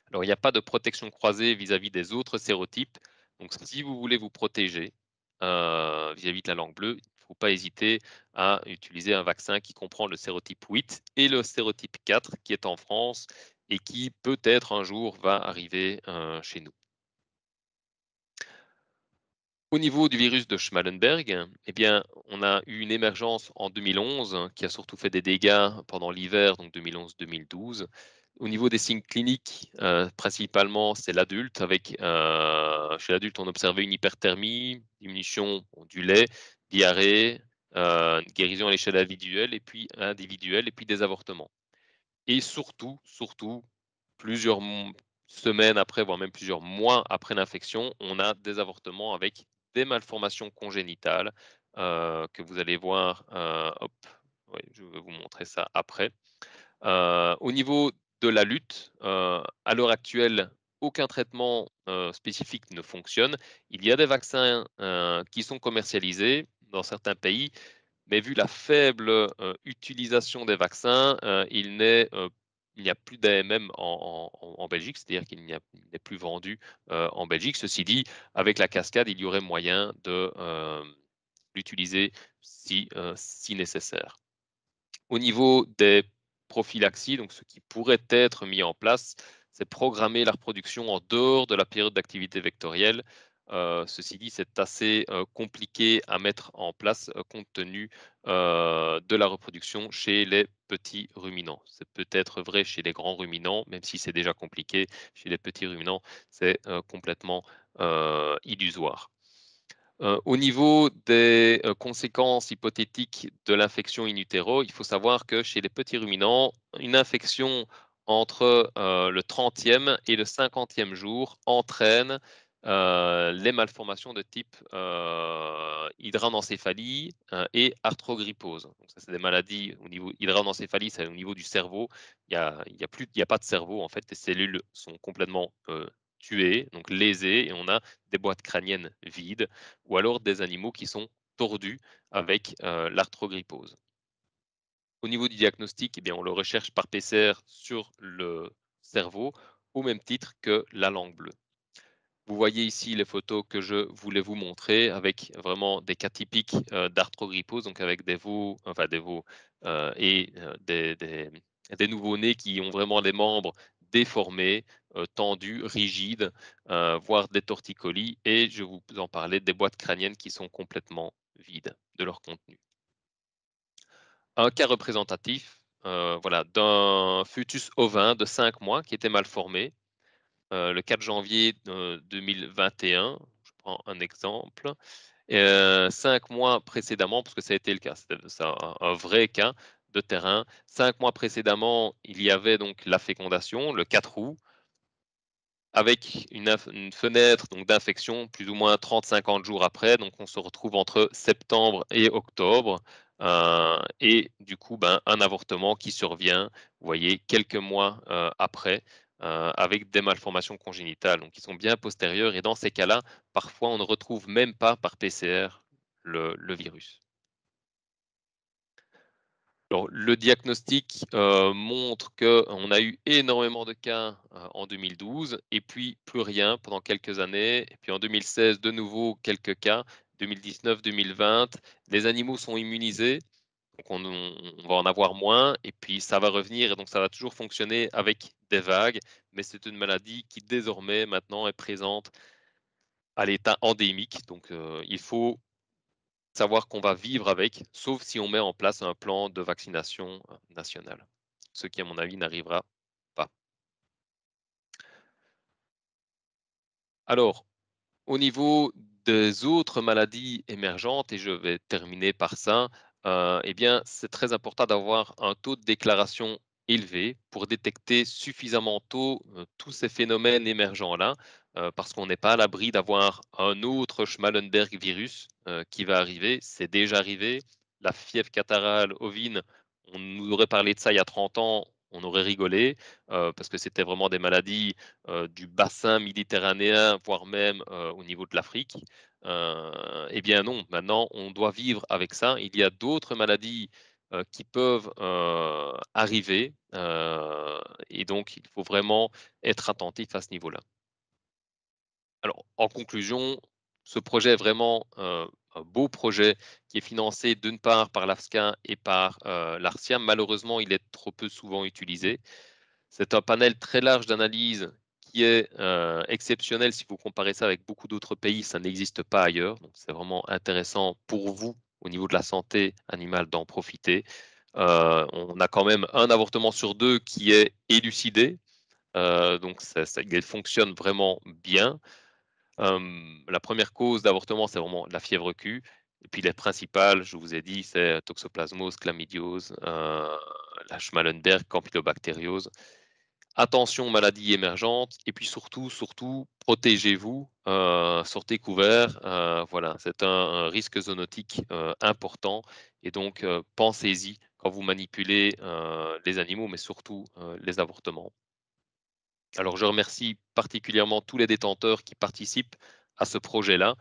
Alors, il n'y a pas de protection croisée vis-à-vis des autres sérotypes. Donc, si vous voulez vous protéger vis-à-vis de la langue bleue, il ne faut pas hésiter à utiliser un vaccin qui comprend le sérotype 8 et le sérotype 4 qui est en France et qui peut-être un jour va arriver chez nous. Au niveau du virus de Schmallenberg, eh bien, on a eu une émergence en 2011 qui a surtout fait des dégâts pendant l'hiver, donc 2011-2012. Au niveau des signes cliniques, principalement, c'est l'adulte. Chez l'adulte, on observait une hyperthermie, diminution du lait, diarrhée, guérison à l'échelle individuelle, et puis des avortements. Et surtout, plusieurs semaines après, voire même plusieurs mois après l'infection, on a des avortements avec des malformations congénitales que vous allez voir. Hop, ouais, je vais vous montrer ça après. Au niveau de la lutte, à l'heure actuelle, aucun traitement spécifique ne fonctionne. Il y a des vaccins qui sont commercialisés dans certains pays, mais vu la faible, utilisation des vaccins, il n'y a plus d'AMM en Belgique, c'est-à-dire il n'est plus vendu, en Belgique. Ceci dit, avec la cascade, il y aurait moyen de, l'utiliser si nécessaire. Au niveau des prophylaxies, donc ce qui pourrait être mis en place, c'est programmer la reproduction en dehors de la période d'activité vectorielle. Ceci dit, c'est assez compliqué à mettre en place compte tenu de la reproduction chez les petits ruminants. C'est peut-être vrai chez les grands ruminants, même si c'est déjà compliqué. Chez les petits ruminants, c'est complètement illusoire. Au niveau des conséquences hypothétiques de l'infection in utero, il faut savoir que chez les petits ruminants, une infection entre le 30e et le 50e jour entraîne les malformations de type hydranencephalie et arthrogrypose. Donc ça, c'est des maladies au niveau hydranencephalie, c'est au niveau du cerveau. Il y a pas de cerveau en fait. Les cellules sont complètement tuées, donc lésées, et on a des boîtes crâniennes vides, ou alors des animaux qui sont tordus avec l'arthrogrypose. Au niveau du diagnostic, eh bien, on le recherche par PCR sur le cerveau, au même titre que la langue bleue. Vous voyez ici les photos que je voulais vous montrer avec vraiment des cas typiques d'arthrogrypose, donc avec des veaux et des nouveau-nés qui ont vraiment des membres déformés, tendus, rigides, voire des torticolis. Et je vous en parlais des boîtes crâniennes qui sont complètement vides de leur contenu. Un cas représentatif, voilà, d'un fœtus ovin de 5 mois qui était mal formé, le 4 janvier 2021, je prends un exemple, 5 mois précédemment, parce que ça a été le cas, c'est un vrai cas de terrain. 5 mois précédemment, il y avait donc la fécondation, le 4 août, avec une fenêtre donc d'infection plus ou moins 30-50 jours après. Donc on se retrouve entre septembre et octobre, et du coup, ben, un avortement qui survient, vous voyez, quelques mois après, avec des malformations congénitales, donc qui sont bien postérieures. Et dans ces cas-là, parfois on ne retrouve même pas par PCR le virus. Alors, le diagnostic montre qu'on a eu énormément de cas en 2012, et puis plus rien pendant quelques années. Et puis en 2016, de nouveau quelques cas. 2019-2020, les animaux sont immunisés, donc on va en avoir moins, et puis ça va revenir, et donc ça va toujours fonctionner avec des vagues. Mais c'est une maladie qui désormais maintenant est présente à l'état endémique. Donc il faut savoir qu'on va vivre avec, sauf si on met en place un plan de vaccination national, ce qui, à mon avis, n'arrivera pas. Alors, au niveau des autres maladies émergentes, et je vais terminer par ça, eh bien, c'est très important d'avoir un taux de déclaration élevé pour détecter suffisamment tôt tous ces phénomènes émergents-là, parce qu'on n'est pas à l'abri d'avoir un autre Schmallenberg virus qui va arriver. C'est déjà arrivé. La fièvre catarrhale ovine, on nous aurait parlé de ça il y a 30 ans, on aurait rigolé, parce que c'était vraiment des maladies du bassin méditerranéen, voire même au niveau de l'Afrique. Eh bien non, maintenant on doit vivre avec ça. Il y a d'autres maladies qui peuvent arriver. Et donc, il faut vraiment être attentif à ce niveau-là. Alors, en conclusion, ce projet est vraiment un beau projet qui est financé d'une part par l'AFSCA et par l'ARCIA. Malheureusement, il est trop peu souvent utilisé. C'est un panel très large d'analyse qui est exceptionnel si vous comparez ça avec beaucoup d'autres pays, ça n'existe pas ailleurs. Donc c'est vraiment intéressant pour vous au niveau de la santé animale d'en profiter. On a quand même un avortement sur deux qui est élucidé, donc il fonctionne vraiment bien. La première cause d'avortement, c'est vraiment la fièvre Q. Et puis les principales, je vous ai dit, c'est toxoplasmose, chlamydiose, la Schmallenberg, campylobactériose. Attention aux maladies émergentes et puis surtout, protégez-vous, sortez couverts. Voilà, c'est un risque zoonotique important et donc pensez-y quand vous manipulez les animaux, mais surtout les avortements. Alors, je remercie particulièrement tous les détenteurs qui participent à ce projet-là,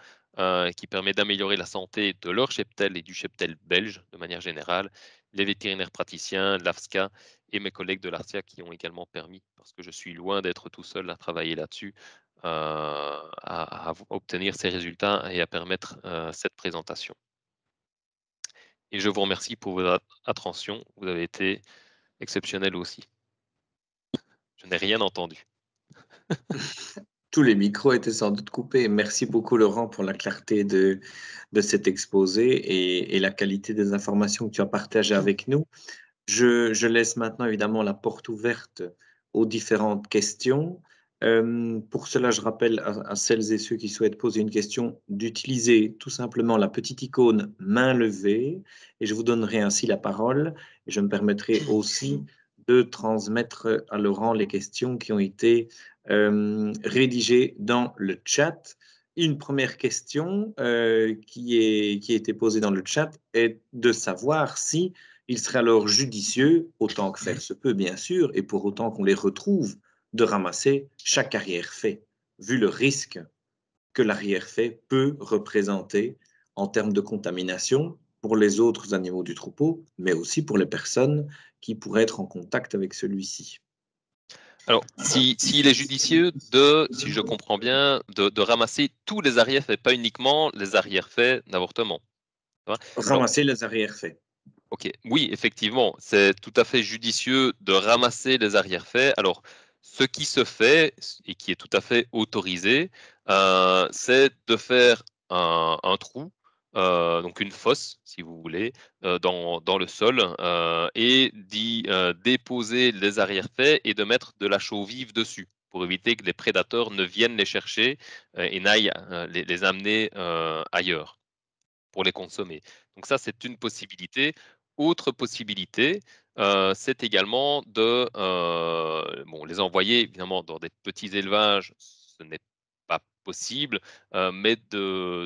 qui permet d'améliorer la santé de leur cheptel et du cheptel belge de manière générale, les vétérinaires praticiens, l'AFSCA et mes collègues de l'ARTIA qui ont également permis, parce que je suis loin d'être tout seul à travailler là-dessus, à obtenir ces résultats et à permettre cette présentation. Et je vous remercie pour votre attention. Vous avez été exceptionnel aussi. Je n'ai rien entendu. Tous les micros étaient sans doute coupés. Merci beaucoup, Laurent, pour la clarté de cet exposé et la qualité des informations que tu as partagées avec nous. Je laisse maintenant évidemment la porte ouverte aux différentes questions. Pour cela, je rappelle à celles et ceux qui souhaitent poser une question d'utiliser tout simplement la petite icône main levée et je vous donnerai ainsi la parole. Et je me permettrai aussi de transmettre à Laurent les questions qui ont été rédigées dans le chat. Une première question qui a été posée dans le chat est de savoir si il serait alors judicieux, autant que faire se peut bien sûr, et pour autant qu'on les retrouve, de ramasser chaque arrière-fait, vu le risque que l'arrière-fait peut représenter en termes de contamination pour les autres animaux du troupeau, mais aussi pour les personnes qui pourraient être en contact avec celui-ci. Alors, s'il est judicieux si je comprends bien, de ramasser tous les arrière-faits, pas uniquement les arrière-faits d'avortement. Alors, Ramasser les arrière-faits. ok, oui, effectivement, c'est tout à fait judicieux de ramasser les arrière-faits. Alors, ce qui se fait et qui est tout à fait autorisé, c'est de faire un trou, donc une fosse, si vous voulez, dans le sol, et d'y déposer les arrière-faits et de mettre de la chaux vive dessus pour éviter que les prédateurs ne viennent les chercher et n'aillent les amener ailleurs pour les consommer. Donc ça, c'est une possibilité. Autre possibilité, c'est également de les envoyer évidemment dans des petits élevages, ce n'est pas possible, mais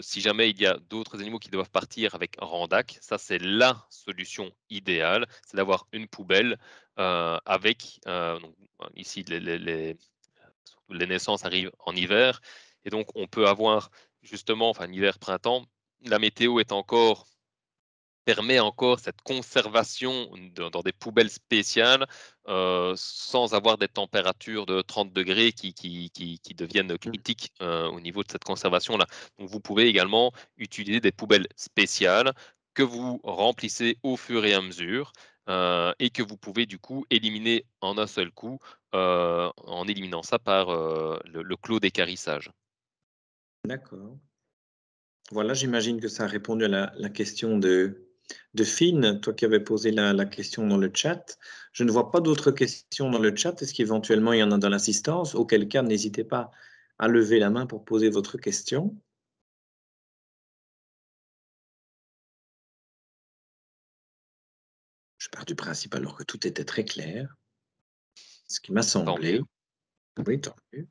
si jamais il y a d'autres animaux qui doivent partir avec un rendac, ça c'est la solution idéale, c'est d'avoir une poubelle avec, donc, ici les naissances arrivent en hiver, et donc on peut avoir justement, enfin hiver-printemps, la météo permet encore cette conservation dans des poubelles spéciales sans avoir des températures de 30 degrés qui deviennent critiques au niveau de cette conservation-là. Donc vous pouvez également utiliser des poubelles spéciales que vous remplissez au fur et à mesure et que vous pouvez du coup éliminer en un seul coup en éliminant ça par le clos d'équarrissage. D'accord. Voilà, j'imagine que ça a répondu à la question de Finn, toi qui avais posé la question dans le chat. Je ne vois pas d'autres questions dans le chat. Est-ce qu'éventuellement il y en a dans l'assistance? Auquel cas, n'hésitez pas à lever la main pour poser votre question. Je pars du principe alors que tout était très clair, ce qui m'a Tant mieux. semblé. Oui, tant mieux.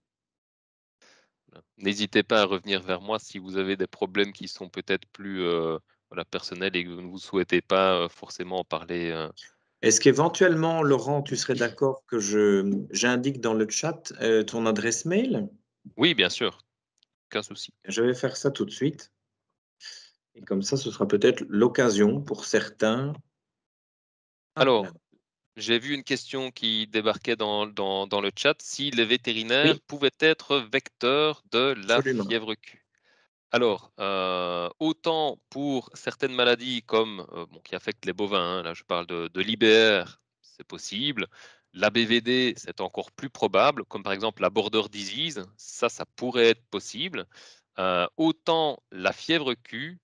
N'hésitez pas à revenir vers moi si vous avez des problèmes qui sont peut-être plus voilà, personnels et que vous ne vous souhaitez pas forcément en parler. Est-ce qu'éventuellement, Laurent, tu serais d'accord que j'indique dans le chat ton adresse mail? Oui, bien sûr, aucun souci. Je vais faire ça tout de suite. Et comme ça, ce sera peut-être l'occasion pour certains Ah Alors, voilà. j'ai vu une question qui débarquait dans le chat, si les vétérinaires Oui, pouvaient être vecteurs de la absolument. fièvre Q. Alors, autant pour certaines maladies comme, bon, qui affectent les bovins, hein, là je parle de l'IBR, c'est possible. La BVD, c'est encore plus probable, comme par exemple la border disease, ça pourrait être possible. Autant la fièvre Q,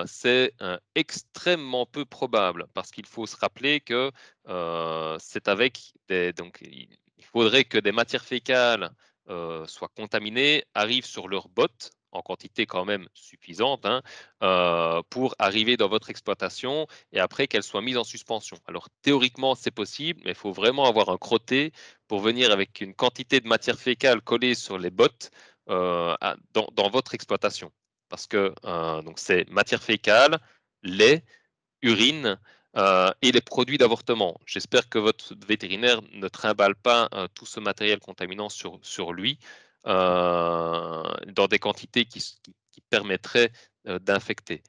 c'est extrêmement peu probable, parce qu'il faut se rappeler que c'est avec des, donc il faudrait que des matières fécales soient contaminées, arrivent sur leurs bottes en quantité quand même suffisante, hein, pour arriver dans votre exploitation et après qu'elles soient mises en suspension. Alors théoriquement c'est possible, mais il faut vraiment avoir un crotté pour venir avec une quantité de matière fécale collée sur les bottes dans votre exploitation. Parce que donc c'est matière fécale, lait, urine et les produits d'avortement. J'espère que votre vétérinaire ne trimballe pas tout ce matériel contaminant sur lui dans des quantités qui permettraient d'infecter.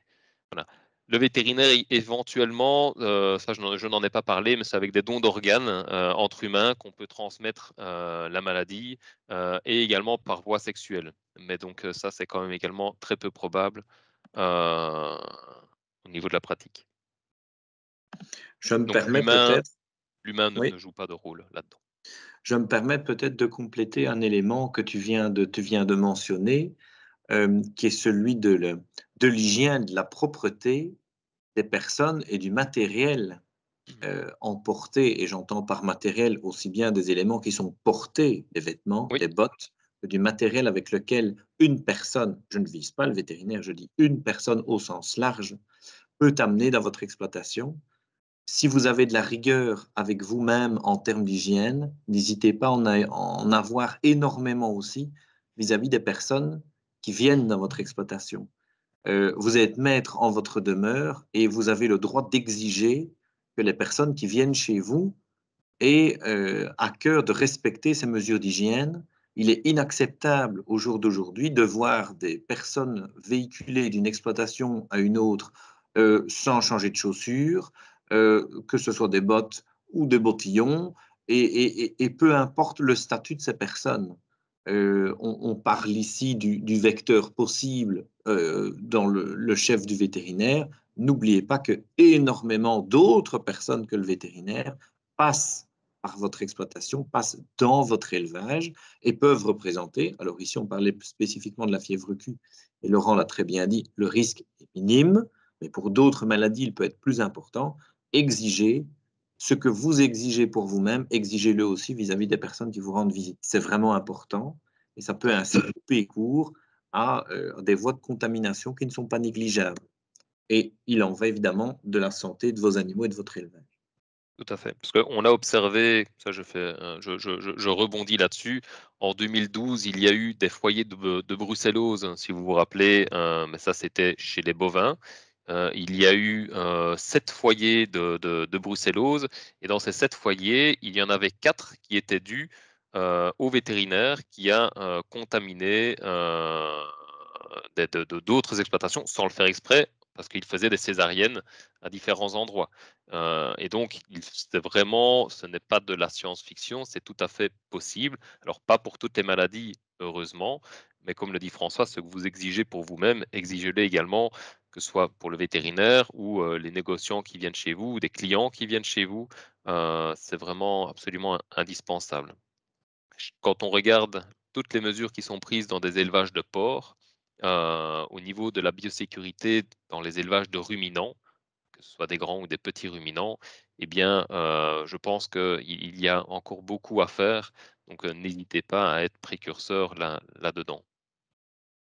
Voilà. Le vétérinaire, éventuellement, ça je n'en ai pas parlé, mais c'est avec des dons d'organes entre humains qu'on peut transmettre la maladie et également par voie sexuelle. Mais donc ça, c'est quand même également très peu probable euh, au niveau de la pratique. Je me Donc permets peut-être l'humain oui, ne joue pas de rôle là-dedans. je me permets peut-être de compléter un élément que tu viens de mentionner, qui est celui de l'hygiène, de la propreté des personnes et du matériel, Mhm. emporté, et j'entends par matériel aussi bien des éléments qui sont portés, des vêtements, Oui, des bottes, que du matériel avec lequel une personne, je ne vise pas le vétérinaire, je dis une personne au sens large, peut amener dans votre exploitation. Si vous avez de la rigueur avec vous-même en termes d'hygiène, n'hésitez pas à en avoir énormément aussi vis-à-vis des personnes qui viennent dans votre exploitation. Vous êtes maître en votre demeure et vous avez le droit d'exiger que les personnes qui viennent chez vous aient à cœur de respecter ces mesures d'hygiène. Il est inacceptable au jour d'aujourd'hui de voir des personnes véhiculer d'une exploitation à une autre sans changer de chaussures, que ce soit des bottes ou des bottillons, et peu importe le statut de ces personnes. On parle ici du vecteur possible dans le chef du vétérinaire. N'oubliez pas que énormément d'autres personnes que le vétérinaire passent par votre exploitation, passent dans votre élevage et peuvent représenter, alors ici on parlait spécifiquement de la fièvre Q, et Laurent l'a très bien dit, le risque est minime, mais pour d'autres maladies, il peut être plus important. Exigez ce que vous exigez pour vous-même, exigez-le aussi vis-à-vis des personnes qui vous rendent visite. C'est vraiment important et ça peut ainsi couper court à des voies de contamination qui ne sont pas négligeables. Et il en va évidemment de la santé de vos animaux et de votre élevage. tout à fait. Parce qu'on a observé, ça je fais, je rebondis là-dessus. En 2012, il y a eu des foyers de brucellose, hein, si vous vous rappelez, mais ça c'était chez les bovins. Il y a eu 7 foyers de brucellose, et dans ces 7 foyers, il y en avait 4 qui étaient dus au vétérinaire qui a contaminé d'autres exploitations sans le faire exprès, parce qu'il faisait des césariennes à différents endroits. Et donc, c'est vraiment, ce n'est pas de la science-fiction, c'est tout à fait possible. Alors, pas pour toutes les maladies, heureusement, mais comme le dit François, ce que vous exigez pour vous-même, exigez-le également, que ce soit pour le vétérinaire ou les négociants qui viennent chez vous, ou des clients qui viennent chez vous. C'est vraiment absolument indispensable. Quand on regarde toutes les mesures qui sont prises dans des élevages de porcs, au niveau de la biosécurité dans les élevages de ruminants, que ce soit des grands ou des petits ruminants, eh bien, je pense qu'il y a encore beaucoup à faire. Donc, n'hésitez pas à être précurseur là-dedans.